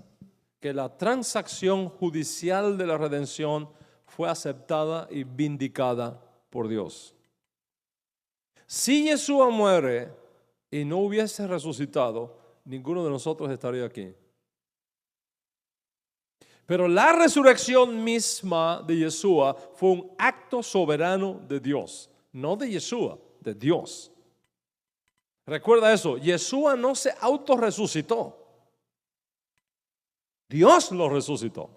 que la transacción judicial de la redención fue aceptada y vindicada por Dios. Si Yeshua muere y no hubiese resucitado, ninguno de nosotros estaría aquí. Pero la resurrección misma de Yeshua fue un acto soberano de Dios, no de Yeshua, de Dios. Recuerda eso, Yeshua no se autorresucitó. Dios lo resucitó.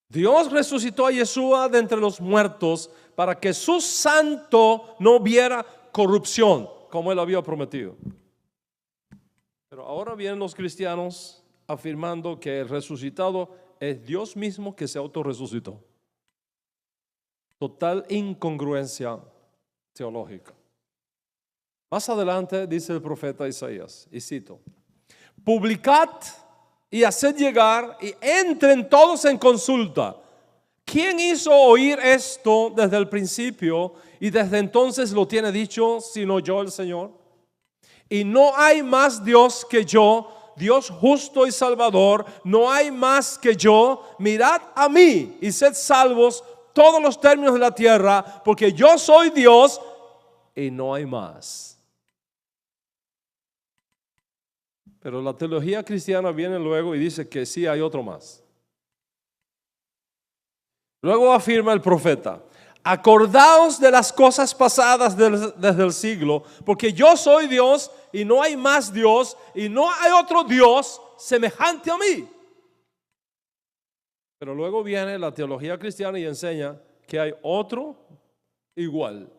Dios resucitó a Yeshua de entre los muertos para que su santo no viera corrupción, como él había prometido. Pero ahora vienen los cristianos afirmando que el resucitado es Dios mismo que se autorresucitó. Total incongruencia teológica. Más adelante dice el profeta Isaías, y cito, publicad y haced llegar y entren todos en consulta. ¿Quién hizo oír esto desde el principio y desde entonces lo tiene dicho sino yo el Señor? Y no hay más Dios que yo, Dios justo y salvador, no hay más que yo. Mirad a mí y sed salvos todos los términos de la tierra, porque yo soy Dios y no hay más. Pero la teología cristiana viene luego y dice que sí hay otro más. Luego afirma el profeta, acordaos de las cosas pasadas desde el siglo, porque yo soy Dios y no hay más Dios y no hay otro Dios semejante a mí. Pero luego viene la teología cristiana y enseña que hay otro igual.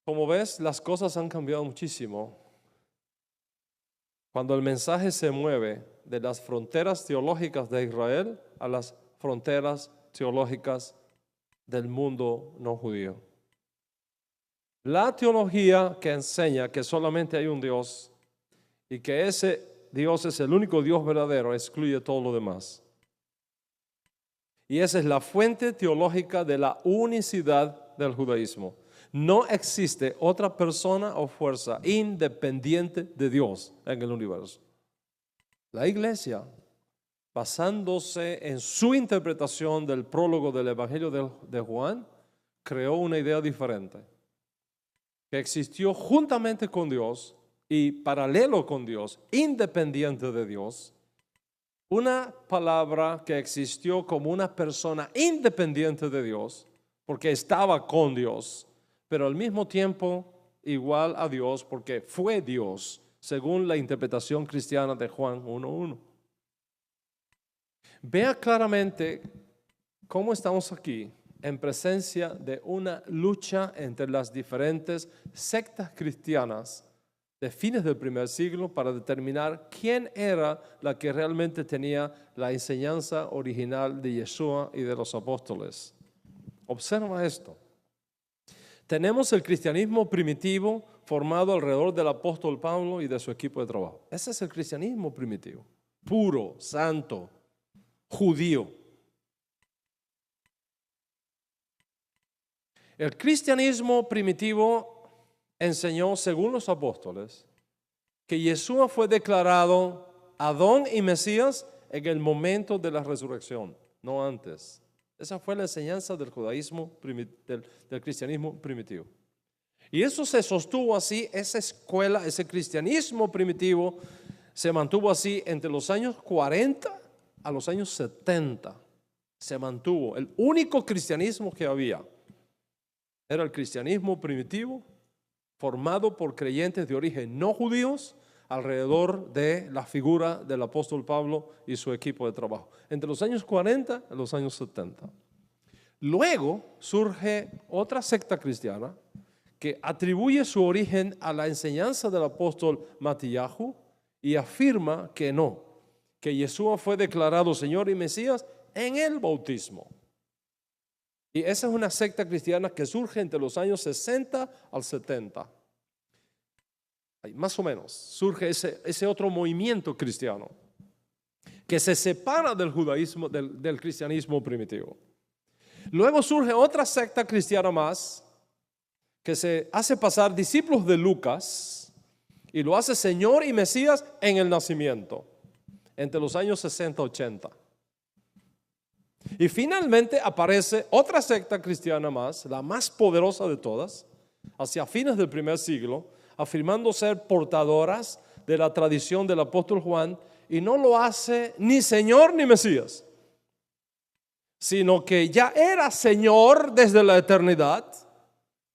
Como ves, las cosas han cambiado muchísimo cuando el mensaje se mueve de las fronteras teológicas de Israel a las fronteras teológicas del mundo no judío. La teología que enseña que solamente hay un Dios y que ese Dios es el único Dios verdadero excluye todo lo demás. Y esa es la fuente teológica de la unicidad del judaísmo. No existe otra persona o fuerza independiente de Dios en el universo. La iglesia, basándose en su interpretación del prólogo del Evangelio de Juan, creó una idea diferente, que existió juntamente con Dios y paralelo con Dios, independiente de Dios, una palabra que existió como una persona independiente de Dios, porque estaba con Dios, pero al mismo tiempo igual a Dios porque fue Dios, según la interpretación cristiana de Juan 1:1. Vea claramente cómo estamos aquí en presencia de una lucha entre las diferentes sectas cristianas de fines del primer siglo para determinar quién era la que realmente tenía la enseñanza original de Yeshua y de los apóstoles. Observa esto. Tenemos el cristianismo primitivo formado alrededor del apóstol Pablo y de su equipo de trabajo. Ese es el cristianismo primitivo, puro, santo, judío. El cristianismo primitivo enseñó, según los apóstoles, que Yeshua fue declarado Adón y Mesías en el momento de la resurrección, no antes. Esa fue la enseñanza del judaísmo, del cristianismo primitivo. Y eso se sostuvo así, esa escuela, ese cristianismo primitivo se mantuvo así entre los años 40 a los años 70. Se mantuvo. El único cristianismo que había era el cristianismo primitivo, formado por creyentes de origen no judíos, alrededor de la figura del apóstol Pablo y su equipo de trabajo, entre los años 40 y los años 70. Luego surge otra secta cristiana que atribuye su origen a la enseñanza del apóstol Matillahu y afirma que no, que Yeshua fue declarado Señor y Mesías en el bautismo. Y esa es una secta cristiana que surge entre los años 60 al 70. Más o menos, surge ese otro movimiento cristiano que se separa del judaísmo, del cristianismo primitivo. Luego surge otra secta cristiana más que se hace pasar discípulos de Lucas y lo hace Señor y Mesías en el nacimiento, entre los años 60-80. Y finalmente aparece otra secta cristiana más, la más poderosa de todas, hacia fines del primer siglo, afirmando ser portadoras de la tradición del apóstol Juan, y no lo hace ni Señor ni Mesías, sino que ya era Señor desde la eternidad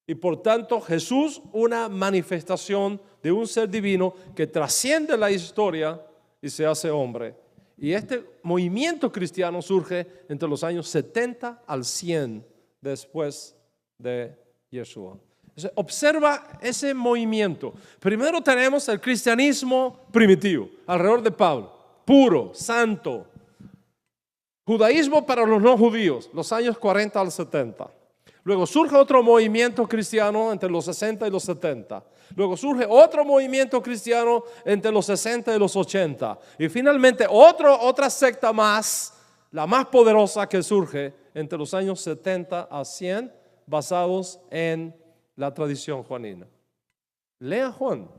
y por tanto Jesús una manifestación de un ser divino que trasciende la historia y se hace hombre. Y este movimiento cristiano surge entre los años 70 al 100 después de Yeshua. Entonces, observa ese movimiento. Primero tenemos el cristianismo primitivo, alrededor de Pablo, puro, santo. Judaísmo para los no judíos, los años 40 al 70. Luego surge otro movimiento cristiano entre los 60 y los 70. Luego surge otro movimiento cristiano entre los 60 y los 80. Y finalmente otra secta más, la más poderosa que surge entre los años 70 a 100, basados en la tradición juanina. Lea Juan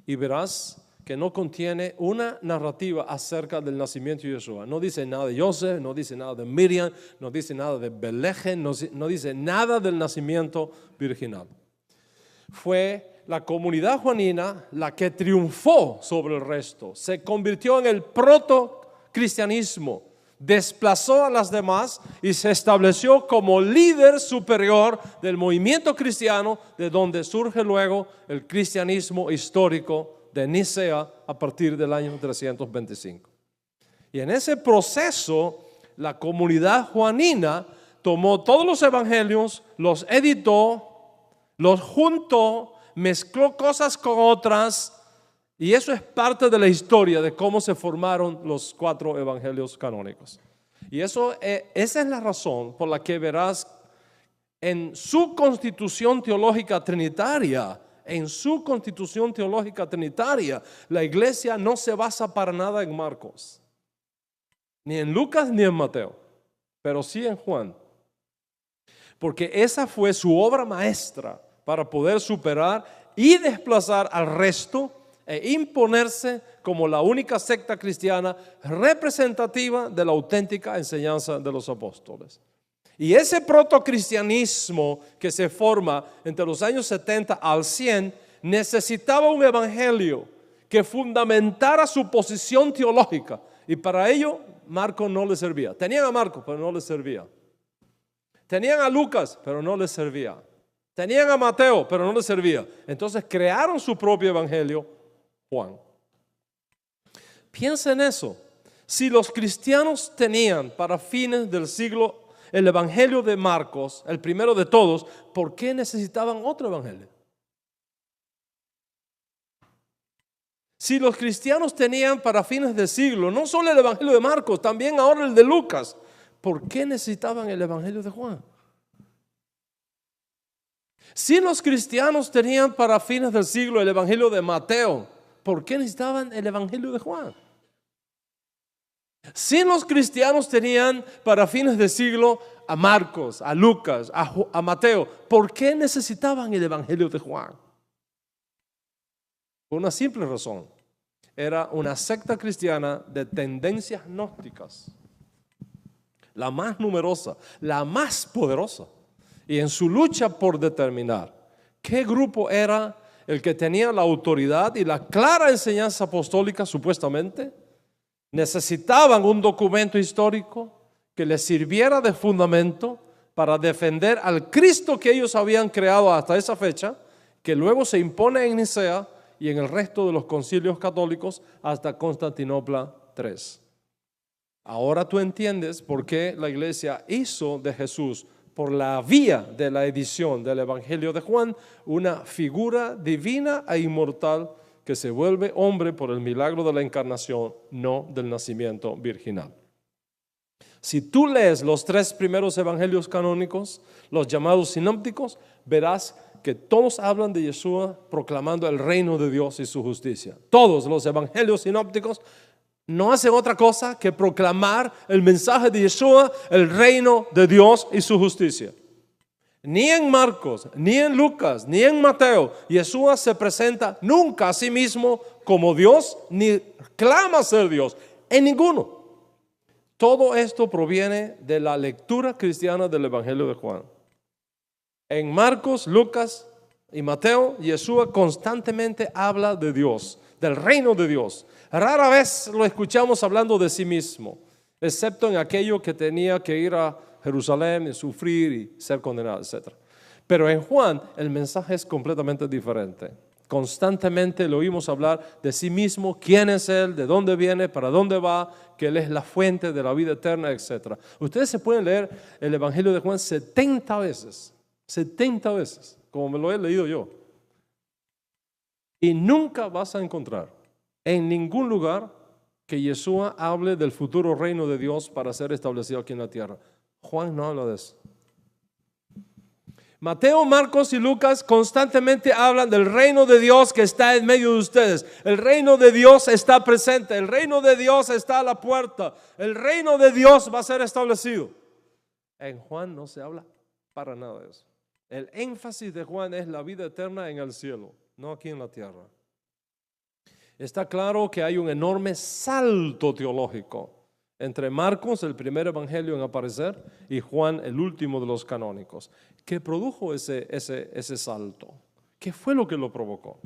y verás que no contiene una narrativa acerca del nacimiento de Yeshua. No dice nada de Joseph, no dice nada de Miriam, no dice nada de Belén, no dice nada del nacimiento virginal. Fue la comunidad juanina la que triunfó sobre el resto, se convirtió en el proto-cristianismo, desplazó a las demás y se estableció como líder superior del movimiento cristiano, de donde surge luego el cristianismo histórico de Nicea a partir del año 325. Y en ese proceso, la comunidad juanina tomó todos los evangelios, los editó, los juntó, mezcló cosas con otras, y eso es parte de la historia de cómo se formaron los 4 evangelios canónicos. Y esa es la razón por la que verás en su constitución teológica trinitaria, la iglesia no se basa para nada en Marcos, ni en Lucas ni en Mateo, pero sí en Juan. Porque esa fue su obra maestra para poder superar y desplazar al resto e imponerse como la única secta cristiana representativa de la auténtica enseñanza de los apóstoles. Y ese protocristianismo que se forma entre los años 70 al 100 necesitaba un evangelio que fundamentara su posición teológica. Y para ello Marco no le servía. Tenían a Marco, pero no le servía. Tenían a Lucas, pero no les servía. Tenían a Mateo, pero no les servía. Entonces crearon su propio evangelio, Juan. Piensa en eso. Si los cristianos tenían para fines del siglo el evangelio de Marcos, el primero de todos, ¿por qué necesitaban otro evangelio? Si los cristianos tenían para fines del siglo no solo el evangelio de Marcos, también ahora el de Lucas, ¿por qué necesitaban el evangelio de Juan? Si los cristianos tenían para fines del siglo el evangelio de Mateo, ¿por qué necesitaban el evangelio de Juan? Si los cristianos tenían para fines del siglo a Marcos, a Lucas, a Mateo, ¿por qué necesitaban el evangelio de Juan? Por una simple razón. Era una secta cristiana de tendencias gnósticas, la más numerosa, la más poderosa. Y en su lucha por determinar qué grupo era el que tenía la autoridad y la clara enseñanza apostólica supuestamente, necesitaban un documento histórico que les sirviera de fundamento para defender al Cristo que ellos habían creado hasta esa fecha, que luego se impone en Nicea y en el resto de los concilios católicos hasta Constantinopla III. Ahora tú entiendes por qué la iglesia hizo de Jesús, por la vía de la edición del Evangelio de Juan, una figura divina e inmortal que se vuelve hombre por el milagro de la encarnación, no del nacimiento virginal. Si tú lees los 3 primeros evangelios canónicos, los llamados sinópticos, verás que todos hablan de Yeshua proclamando el reino de Dios y su justicia. Todos los evangelios sinópticos no hacen otra cosa que proclamar el mensaje de Yeshua, el reino de Dios y su justicia. Ni en Marcos, ni en Lucas, ni en Mateo, Yeshua se presenta nunca a sí mismo como Dios, ni clama ser Dios, en ninguno. Todo esto proviene de la lectura cristiana del Evangelio de Juan. En Marcos, Lucas y Mateo, Yeshua constantemente habla de Dios, del reino de Dios. Rara vez lo escuchamos hablando de sí mismo, excepto en aquello que tenía que ir a Jerusalén y sufrir y ser condenado, etc. Pero en Juan el mensaje es completamente diferente. Constantemente lo oímos hablar de sí mismo, quién es Él, de dónde viene, para dónde va, que Él es la fuente de la vida eterna, etc. Ustedes se pueden leer el Evangelio de Juan 70 veces, como me lo he leído yo. Y nunca vas a encontrar en ningún lugar que Yeshua hable del futuro reino de Dios para ser establecido aquí en la tierra. Juan no habla de eso. Mateo, Marcos y Lucas constantemente hablan del reino de Dios que está en medio de ustedes. El reino de Dios está presente, el reino de Dios está a la puerta, el reino de Dios va a ser establecido. En Juan no se habla para nada de eso. El énfasis de Juan es la vida eterna en el cielo, no aquí en la tierra. Está claro que hay un enorme salto teológico entre Marcos, el primer evangelio en aparecer, y Juan, el último de los canónicos. ¿Qué produjo ese salto? ¿Qué fue lo que lo provocó?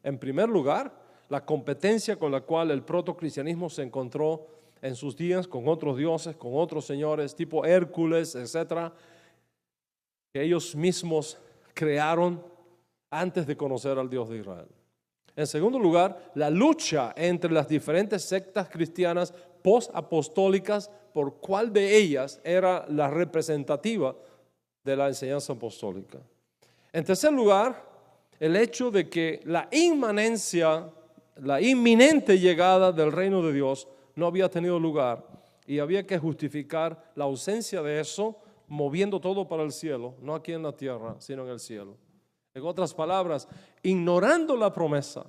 En primer lugar, la competencia con la cual el protocristianismo se encontró en sus días con otros dioses, con otros señores, tipo Hércules, etcétera, que ellos mismos crearon antes de conocer al Dios de Israel. En segundo lugar, la lucha entre las diferentes sectas cristianas post-apostólicas por cuál de ellas era la representativa de la enseñanza apostólica. En tercer lugar, el hecho de que la inmanencia, la inminente llegada del reino de Dios no había tenido lugar y había que justificar la ausencia de eso moviendo todo para el cielo, no aquí en la tierra, sino en el cielo. En otras palabras, ignorando la promesa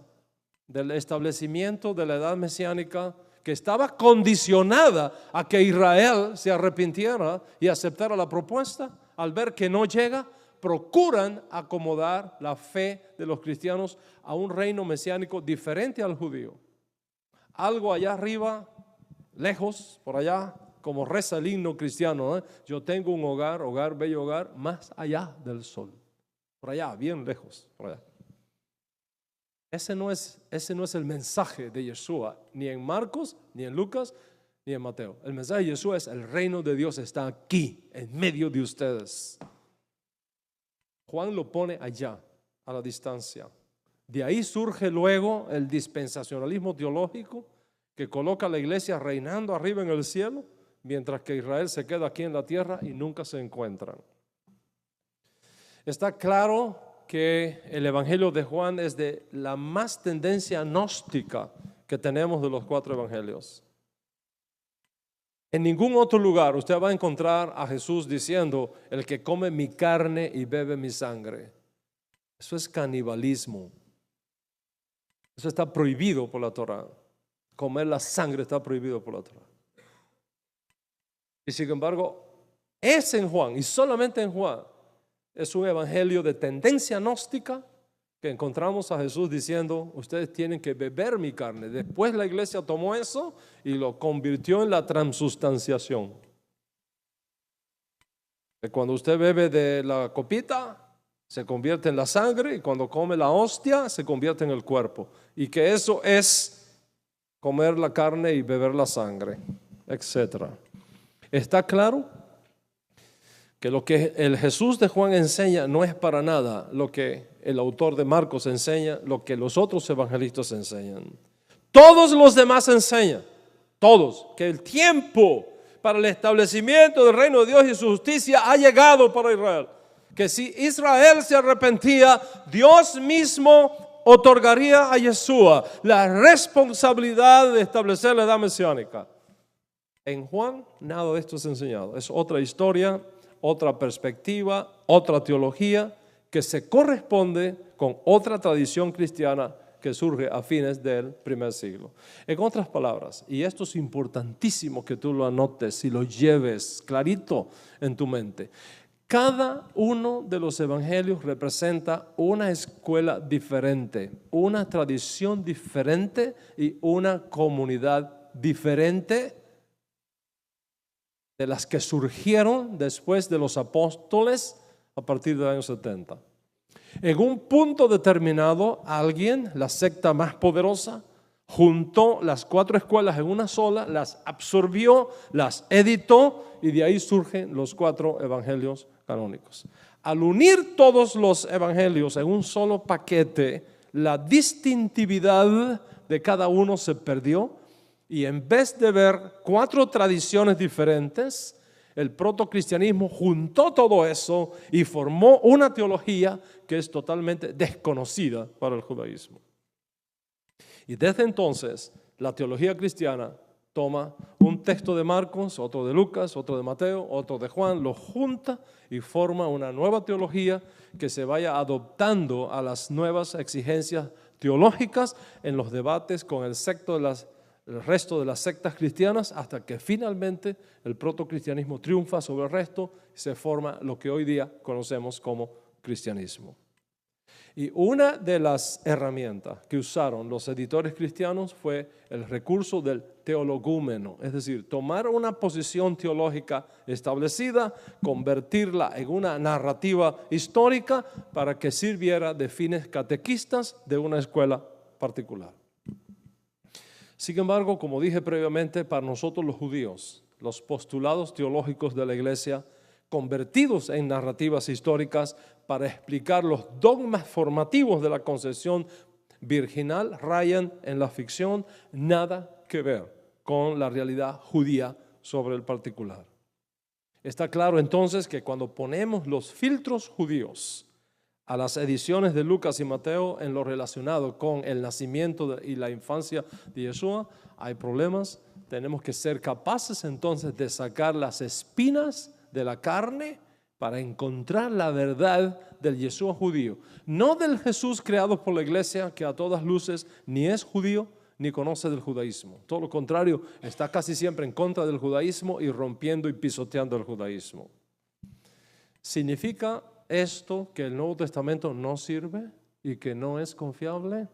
del establecimiento de la edad mesiánica que estaba condicionada a que Israel se arrepintiera y aceptara la propuesta, al ver que no llega, procuran acomodar la fe de los cristianos a un reino mesiánico diferente al judío. Algo allá arriba, lejos, por allá, como reza el himno cristiano, ¿eh? Yo tengo un hogar, hogar, bello hogar, más allá del sol. Por allá, bien lejos, por allá. Ese no es el mensaje de Yeshua, ni en Marcos, ni en Lucas, ni en Mateo. El mensaje de Yeshua es: el reino de Dios está aquí, en medio de ustedes. Juan lo pone allá, a la distancia. De ahí surge luego el dispensacionalismo teológico que coloca a la iglesia reinando arriba en el cielo, mientras que Israel se queda aquí en la tierra y nunca se encuentran. Está claro que el Evangelio de Juan es de la más tendencia gnóstica que tenemos de los 4 evangelios. En ningún otro lugar usted va a encontrar a Jesús diciendo: el que come mi carne y bebe mi sangre. Eso es canibalismo. Eso está prohibido por la Torah. Comer la sangre está prohibido por la Torah. Y sin embargo, es en Juan, y solamente en Juan, es un evangelio de tendencia gnóstica que encontramos a Jesús diciendo: ustedes tienen que beber mi carne. Después la iglesia tomó eso y lo convirtió en la transustanciación. Cuando usted bebe de la copita, se convierte en la sangre, y cuando come la hostia, se convierte en el cuerpo. Y que eso es comer la carne y beber la sangre, etc. ¿Está claro? que lo que el Jesús de Juan enseña no es para nada lo que el autor de Marcos enseña, lo que los otros evangelistas enseñan. Todos los demás enseñan, todos, que el tiempo para el establecimiento del reino de Dios y su justicia ha llegado para Israel. Que si Israel se arrepentía, Dios mismo otorgaría a Yeshua la responsabilidad de establecer la edad mesiánica. En Juan nada de esto es enseñado. Es otra historia, otra perspectiva, otra teología que se corresponde con otra tradición cristiana que surge a fines del primer siglo. En otras palabras, y esto es importantísimo que tú lo anotes y lo lleves clarito en tu mente, cada uno de los evangelios representa una escuela diferente, una tradición diferente y una comunidad diferente de las que surgieron después de los apóstoles a partir del año 70. En un punto determinado, alguien, la secta más poderosa, juntó las 4 escuelas en una sola, las absorbió, las editó y de ahí surgen los 4 evangelios canónicos. Al unir todos los evangelios en un solo paquete, la distintividad de cada uno se perdió y en vez de ver 4 tradiciones diferentes, el protocristianismo juntó todo eso y formó una teología que es totalmente desconocida para el judaísmo. Y desde entonces, la teología cristiana toma un texto de Marcos, otro de Lucas, otro de Mateo, otro de Juan, lo junta y forma una nueva teología que se vaya adoptando a las nuevas exigencias teológicas en los debates con el resto de las sectas cristianas, hasta que finalmente el protocristianismo triunfa sobre el resto y se forma lo que hoy día conocemos como cristianismo. Y una de las herramientas que usaron los editores cristianos fue el recurso del teologúmeno, es decir, tomar una posición teológica establecida, convertirla en una narrativa histórica para que sirviera de fines catequistas de una escuela particular. Sin embargo, como dije previamente, para nosotros los judíos, los postulados teológicos de la iglesia convertidos en narrativas históricas para explicar los dogmas formativos de la concepción virginal rayan en la ficción, nada que ver con la realidad judía sobre el particular. Está claro entonces que cuando ponemos los filtros judíos a las ediciones de Lucas y Mateo en lo relacionado con el nacimiento y la infancia de Yeshua, hay problemas. Tenemos que ser capaces entonces de sacar las espinas de la carne para encontrar la verdad del Yeshua judío, no del Jesús creado por la iglesia, que a todas luces ni es judío ni conoce del judaísmo. Todo lo contrario, está casi siempre en contra del judaísmo y rompiendo y pisoteando el judaísmo. ¿Significa esto que el Nuevo Testamento no sirve y que no es confiable?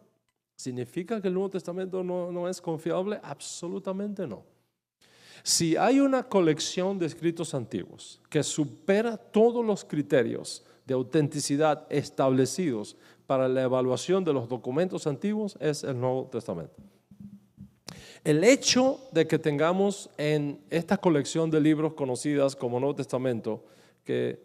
¿Significa que el Nuevo Testamento no es confiable? Absolutamente no. Si hay una colección de escritos antiguos que supera todos los criterios de autenticidad establecidos para la evaluación de los documentos antiguos, es el Nuevo Testamento. El hecho de que tengamos en esta colección de libros conocidas como Nuevo Testamento, que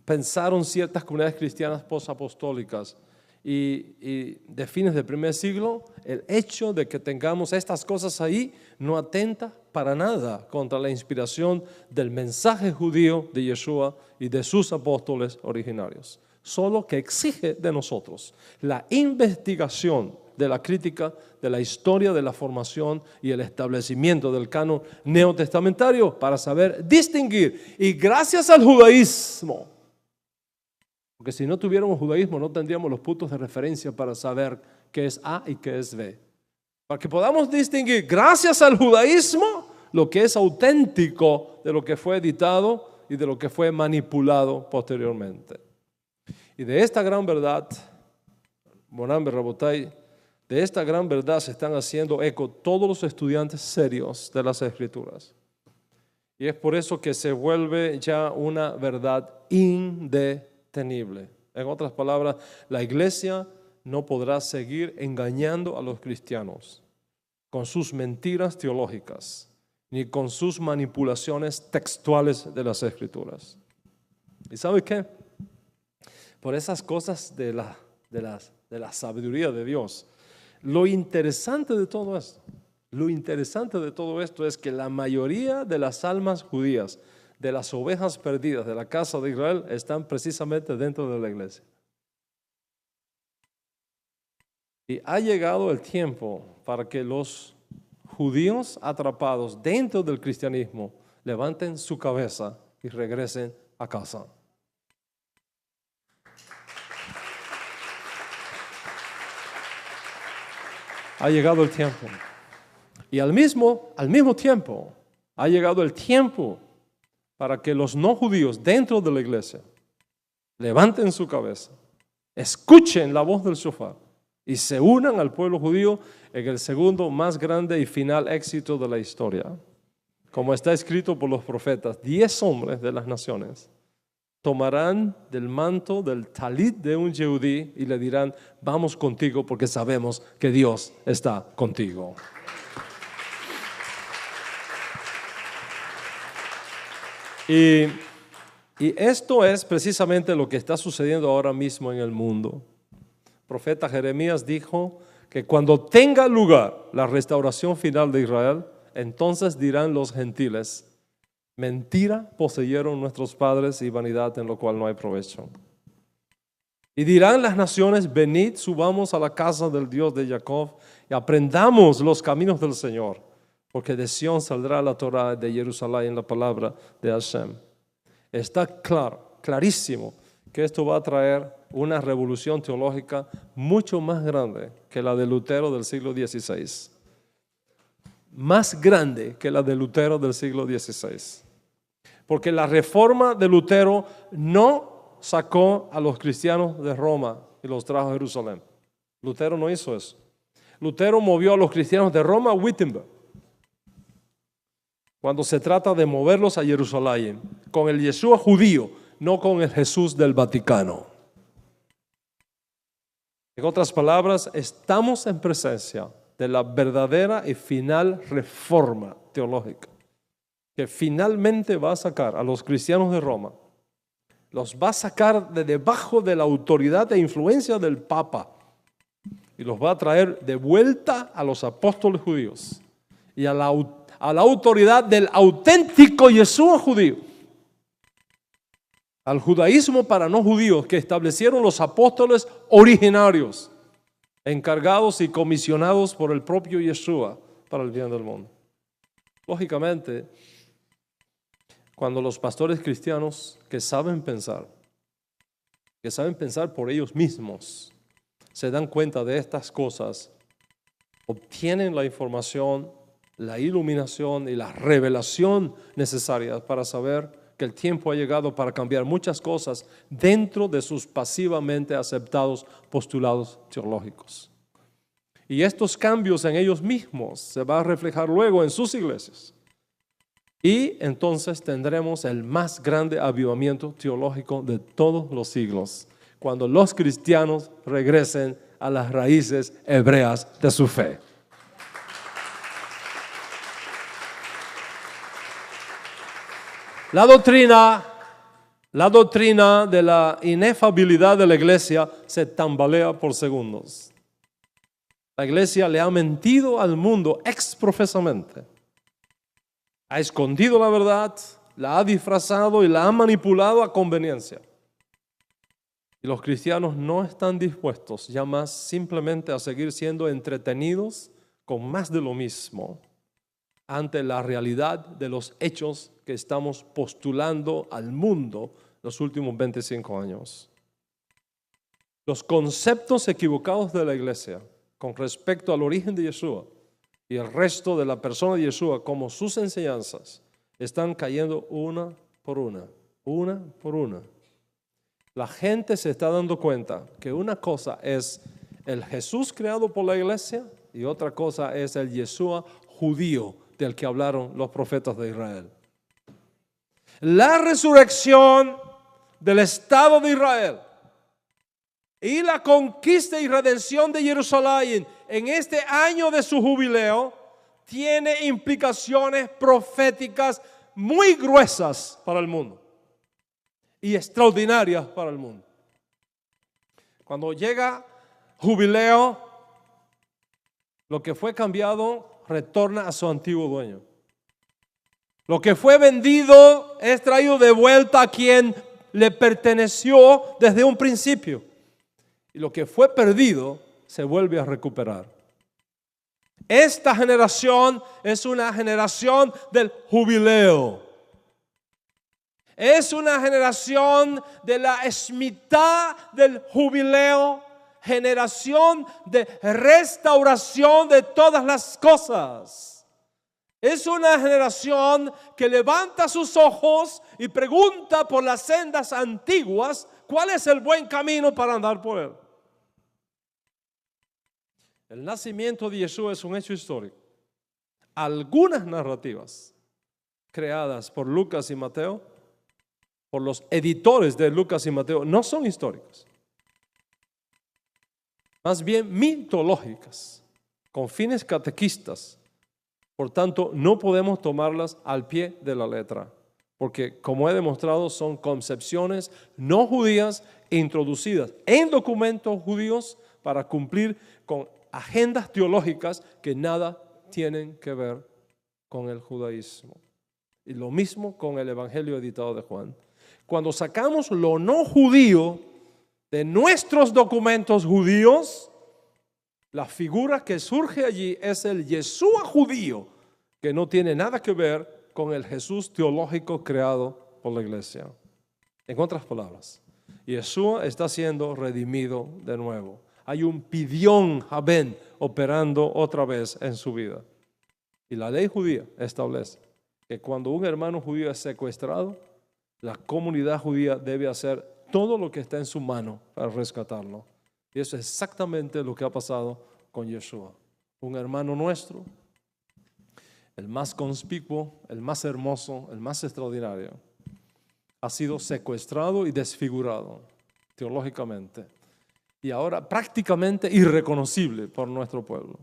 pensaron ciertas comunidades cristianas posapostólicas y de fines del primer siglo, el hecho de que tengamos estas cosas ahí no atenta para nada contra la inspiración del mensaje judío de Yeshua y de sus apóstoles originarios, solo que exige de nosotros la investigación de la crítica de la historia de la formación y el establecimiento del canon neotestamentario para saber distinguir. Y gracias al judaísmo, porque si no tuviéramos judaísmo no tendríamos los puntos de referencia para saber qué es A y qué es B. Para que podamos distinguir, gracias al judaísmo, lo que es auténtico de lo que fue editado y de lo que fue manipulado posteriormente. Y de esta gran verdad, Moran Berrabotay, de esta gran verdad se están haciendo eco todos los estudiantes serios de las Escrituras. Y es por eso que se vuelve ya una verdad indetenible. En otras palabras, la iglesia no podrá seguir engañando a los cristianos con sus mentiras teológicas ni con sus manipulaciones textuales de las Escrituras. ¿Y sabe qué? Por esas cosas de la sabiduría de Dios, lo interesante de todo esto es que la mayoría de las almas judías, de las ovejas perdidas de la casa de Israel, están precisamente dentro de la iglesia. Y ha llegado el tiempo para que los judíos atrapados dentro del cristianismo levanten su cabeza y regresen a casa. Ha llegado el tiempo. Y al mismo tiempo, ha llegado el tiempo para que los no judíos dentro de la iglesia levanten su cabeza, escuchen la voz del shofar y se unan al pueblo judío en el segundo más grande y final éxito de la historia. Como está escrito por los profetas, 10 hombres de las naciones tomarán del manto, del talit de un yehudí y le dirán: vamos contigo porque sabemos que Dios está contigo. Y esto es precisamente lo que está sucediendo ahora mismo en el mundo. El profeta Jeremías dijo que cuando tenga lugar la restauración final de Israel, entonces dirán los gentiles: mentira poseyeron nuestros padres y vanidad en lo cual no hay provecho. Y dirán las naciones: venid, subamos a la casa del Dios de Jacob y aprendamos los caminos del Señor, porque de Sión saldrá la Torá, de Jerusalén la palabra de Hashem. Está clarísimo que esto va a traer una revolución teológica mucho más grande que la de Lutero del siglo XVI. Más grande que la de Lutero del siglo XVI. Porque la reforma de Lutero no sacó a los cristianos de Roma y los trajo a Jerusalén. Lutero no hizo eso. Lutero movió a los cristianos de Roma a Wittenberg. Cuando se trata de moverlos a Jerusalén, con el Yeshua judío, no con el Jesús del Vaticano. En otras palabras, estamos en presencia de la verdadera y final reforma teológica, que finalmente va a sacar a los cristianos de Roma, los va a sacar de debajo de la autoridad e influencia del Papa y los va a traer de vuelta a los apóstoles judíos y a la autoridad del auténtico Yeshua judío, al judaísmo para no judíos que establecieron los apóstoles originarios, encargados y comisionados por el propio Yeshua para el bien del mundo. Lógicamente, cuando los pastores cristianos que saben pensar por ellos mismos, se dan cuenta de estas cosas, obtienen la información, la iluminación y la revelación necesarias para saber que el tiempo ha llegado para cambiar muchas cosas dentro de sus pasivamente aceptados postulados teológicos. Y estos cambios en ellos mismos se van a reflejar luego en sus iglesias. Y entonces tendremos el más grande avivamiento teológico de todos los siglos, cuando los cristianos regresen a las raíces hebreas de su fe. La doctrina de la inefabilidad de la iglesia se tambalea por segundos. La iglesia le ha mentido al mundo exprofesamente. Ha escondido la verdad, la ha disfrazado y la ha manipulado a conveniencia. Y los cristianos no están dispuestos ya más simplemente a seguir siendo entretenidos con más de lo mismo ante la realidad de los hechos que estamos postulando al mundo los últimos 25 años. Los conceptos equivocados de la iglesia con respecto al origen de Yeshua y el resto de la persona de Yeshua, como sus enseñanzas, están cayendo una por una. La gente se está dando cuenta que una cosa es el Jesús creado por la iglesia y otra cosa es el Yeshua judío del que hablaron los profetas de Israel. La resurrección del Estado de Israel y la conquista y redención de Jerusalén en este año de su jubileo tiene implicaciones proféticas muy gruesas para el mundo. y extraordinarias para el mundo. Cuando llega jubileo, lo que fue cambiado retorna a su antiguo dueño. Lo que fue vendido es traído de vuelta a quien le perteneció desde un principio. Y lo que fue perdido se vuelve a recuperar. Esta generación es una generación del jubileo. Es una generación de la mitad del jubileo, generación de restauración de todas las cosas. Es una generación que levanta sus ojos y pregunta por las sendas antiguas, ¿cuál es el buen camino para andar por él? El nacimiento de Yeshua es un hecho histórico. Algunas narrativas creadas por Lucas y Mateo, por los editores de Lucas y Mateo, no son históricas. Más bien mitológicas, con fines catequistas. Por tanto, no podemos tomarlas al pie de la letra, porque como he demostrado son concepciones no judías introducidas en documentos judíos para cumplir con agendas teológicas que nada tienen que ver con el judaísmo. Y lo mismo con el Evangelio editado de Juan. Cuando sacamos lo no judío de nuestros documentos judíos, la figura que surge allí es el Yeshua judío, que no tiene nada que ver con el Jesús teológico creado por la iglesia. En otras palabras, Yeshua está siendo redimido de nuevo. Hay un pidión Jaben operando otra vez en su vida. Y la ley judía establece que cuando un hermano judío es secuestrado, la comunidad judía debe hacer todo lo que está en su mano para rescatarlo. Y eso es exactamente lo que ha pasado con Yeshua. Un hermano nuestro, el más conspicuo, el más hermoso, el más extraordinario, ha sido secuestrado y desfigurado teológicamente. Y ahora prácticamente irreconocible por nuestro pueblo.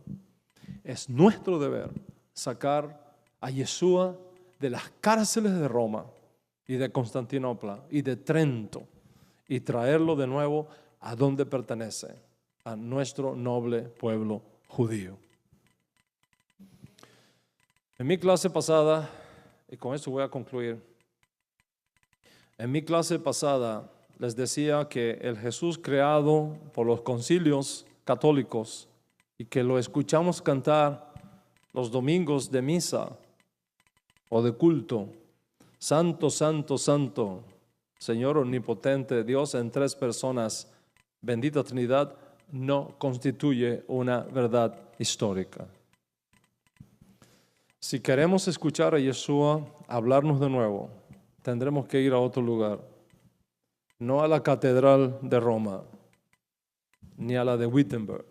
Es nuestro deber sacar a Yeshua de las cárceles de Roma y de Constantinopla y de Trento y traerlo de nuevo a donde pertenece, a nuestro noble pueblo judío. En mi clase pasada, y con esto voy a concluir, en mi clase pasada les decía que el Jesús creado por los concilios católicos y que lo escuchamos cantar los domingos de misa o de culto, Santo, Santo, Santo, Señor omnipotente, Dios en tres personas, bendita Trinidad, no constituye una verdad histórica. Si queremos escuchar a Yeshua hablarnos de nuevo, tendremos que ir a otro lugar. No a la catedral de Roma, ni a la de Wittenberg,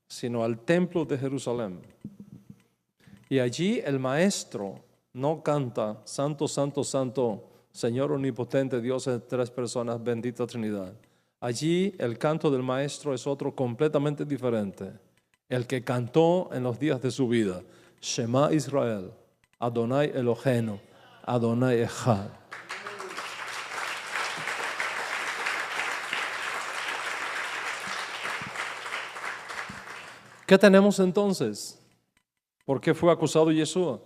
sino al templo de Jerusalén. Y allí el maestro no canta Santo, Santo, Santo, Señor omnipotente, Dios en tres personas, bendita Trinidad. Allí el canto del maestro es otro completamente diferente. El que cantó en los días de su vida. Shema Israel, Adonai Eloheinu, Adonai Echad. ¿Qué tenemos entonces? ¿Por qué fue acusado Yeshua?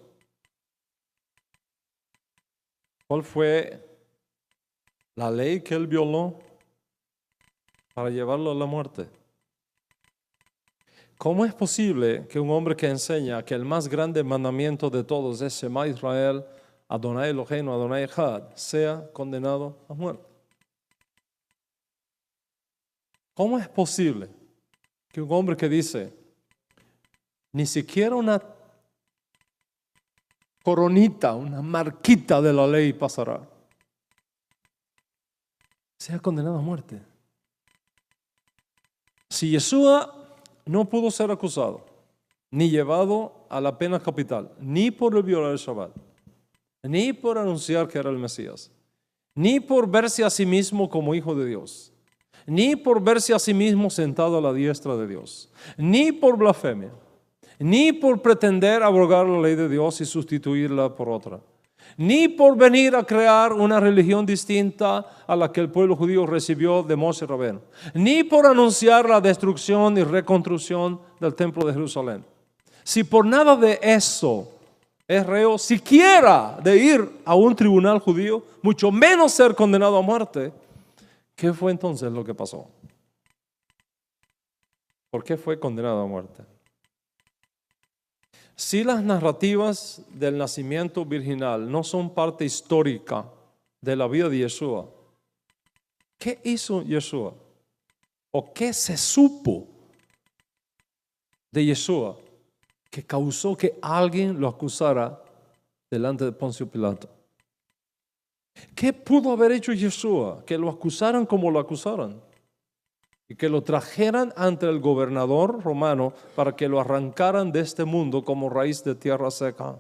¿Cuál fue la ley que él violó para llevarlo a la muerte? ¿Cómo es posible que un hombre que enseña que el más grande mandamiento de todos es Shema Israel, Adonai Eloheinu, Adonai Echad, sea condenado a muerte? ¿Cómo es posible que un hombre que dice ni siquiera una coronita, una marquita de la ley pasará, sea condenado a muerte? Si Yeshua no pudo ser acusado, ni llevado a la pena capital, ni por violar el Shabbat, ni por anunciar que era el Mesías, ni por verse a sí mismo como hijo de Dios, ni por verse a sí mismo sentado a la diestra de Dios, ni por blasfemia, ni por pretender abrogar la ley de Dios y sustituirla por otra, ni por venir a crear una religión distinta a la que el pueblo judío recibió de Moshe Rabbeinu, ni por anunciar la destrucción y reconstrucción del templo de Jerusalén. Si por nada de eso es reo siquiera de ir a un tribunal judío, mucho menos ser condenado a muerte, ¿qué fue entonces lo que pasó? ¿Por qué fue condenado a muerte? Si las narrativas del nacimiento virginal no son parte histórica de la vida de Yeshua, ¿qué hizo Yeshua? ¿O qué se supo de Yeshua que causó que alguien lo acusara delante de Poncio Pilato? ¿Qué pudo haber hecho Yeshua que lo acusaran como lo acusaron? Y que lo trajeran ante el gobernador romano para que lo arrancaran de este mundo como raíz de tierra seca.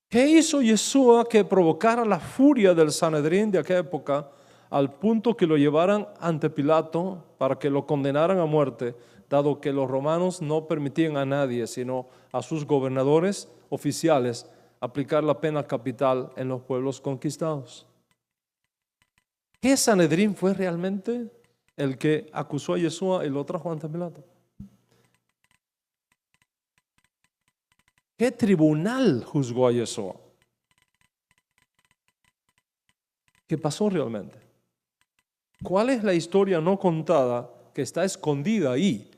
¿Qué hizo Yeshua que provocara la furia del Sanedrín de aquella época al punto que lo llevaran ante Pilato para que lo condenaran a muerte, dado que los romanos no permitían a nadie, sino a sus gobernadores oficiales, aplicar la pena capital en los pueblos conquistados? ¿Qué Sanedrín fue realmente el que acusó a Yeshua y lo trajo ante Pilato? ¿Qué tribunal juzgó a Yeshua? ¿Qué pasó realmente? ¿Cuál es la historia no contada que está escondida ahí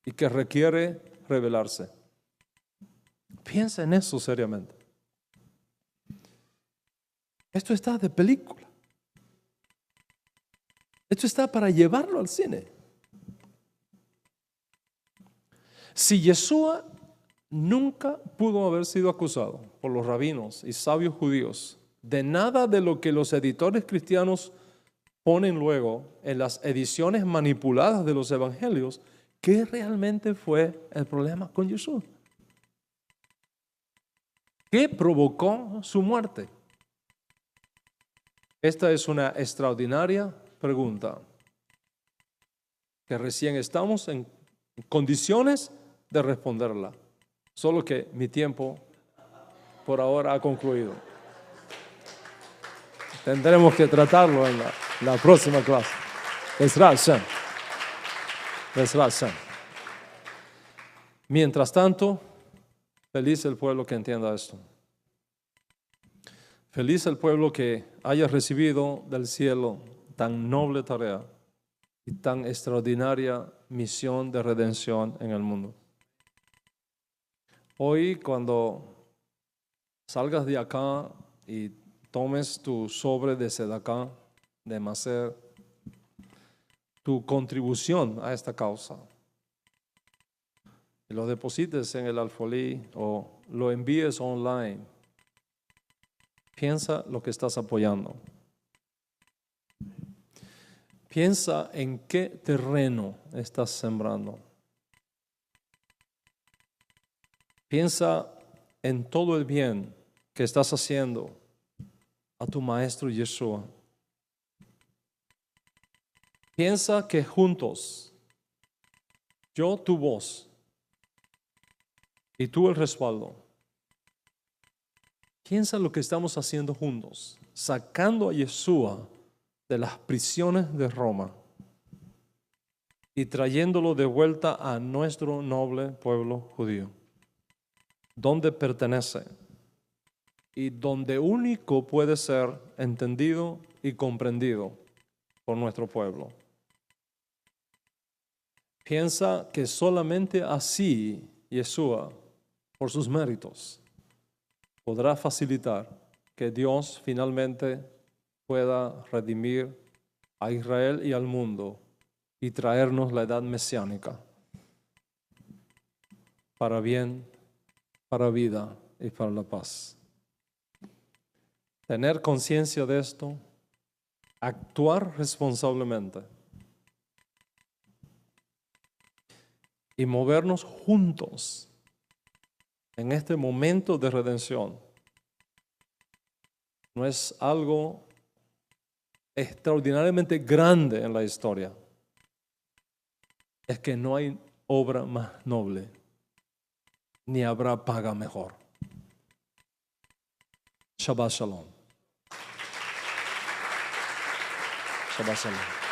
y que requiere revelarse? Piensa en eso seriamente. Esto está de película. Esto está para llevarlo al cine. Si Yeshua nunca pudo haber sido acusado por los rabinos y sabios judíos de nada de lo que los editores cristianos ponen luego en las ediciones manipuladas de los evangelios, ¿qué realmente fue el problema con Yeshua? ¿Qué provocó su muerte? Esta es una extraordinaria pregunta que recién estamos en condiciones de responderla. Solo que mi tiempo por ahora ha concluido. Tendremos que tratarlo en la próxima clase. Bezrat Hashem. Bezrat Hashem. Mientras tanto, feliz el pueblo que entienda esto. Feliz el pueblo que haya recibido del cielo tan noble tarea y tan extraordinaria misión de redención en el mundo. Hoy, cuando salgas de acá y tomes tu sobre de sedacá, de maser, tu contribución a esta causa, y lo deposites en el alfolí o lo envíes online, piensa lo que estás apoyando. Piensa en qué terreno estás sembrando. Piensa en todo el bien que estás haciendo a tu maestro Yeshua. Piensa que juntos, yo tu voz y tú el respaldo. Piensa lo que estamos haciendo juntos, sacando a Yeshua de las prisiones de Roma y trayéndolo de vuelta a nuestro noble pueblo judío, donde pertenece y donde único puede ser entendido y comprendido por nuestro pueblo. Piensa que solamente así Yeshua, por sus méritos, podrá facilitar que Dios finalmente pueda redimir a Israel y al mundo y traernos la edad mesiánica para bien, para vida y para la paz. Tener conciencia de esto, actuar responsablemente y movernos juntos en este momento de redención no es algo extraordinariamente grande en la historia. Es que no hay obra más noble, ni habrá paga mejor. Shabbat Shalom. Shabbat Shalom.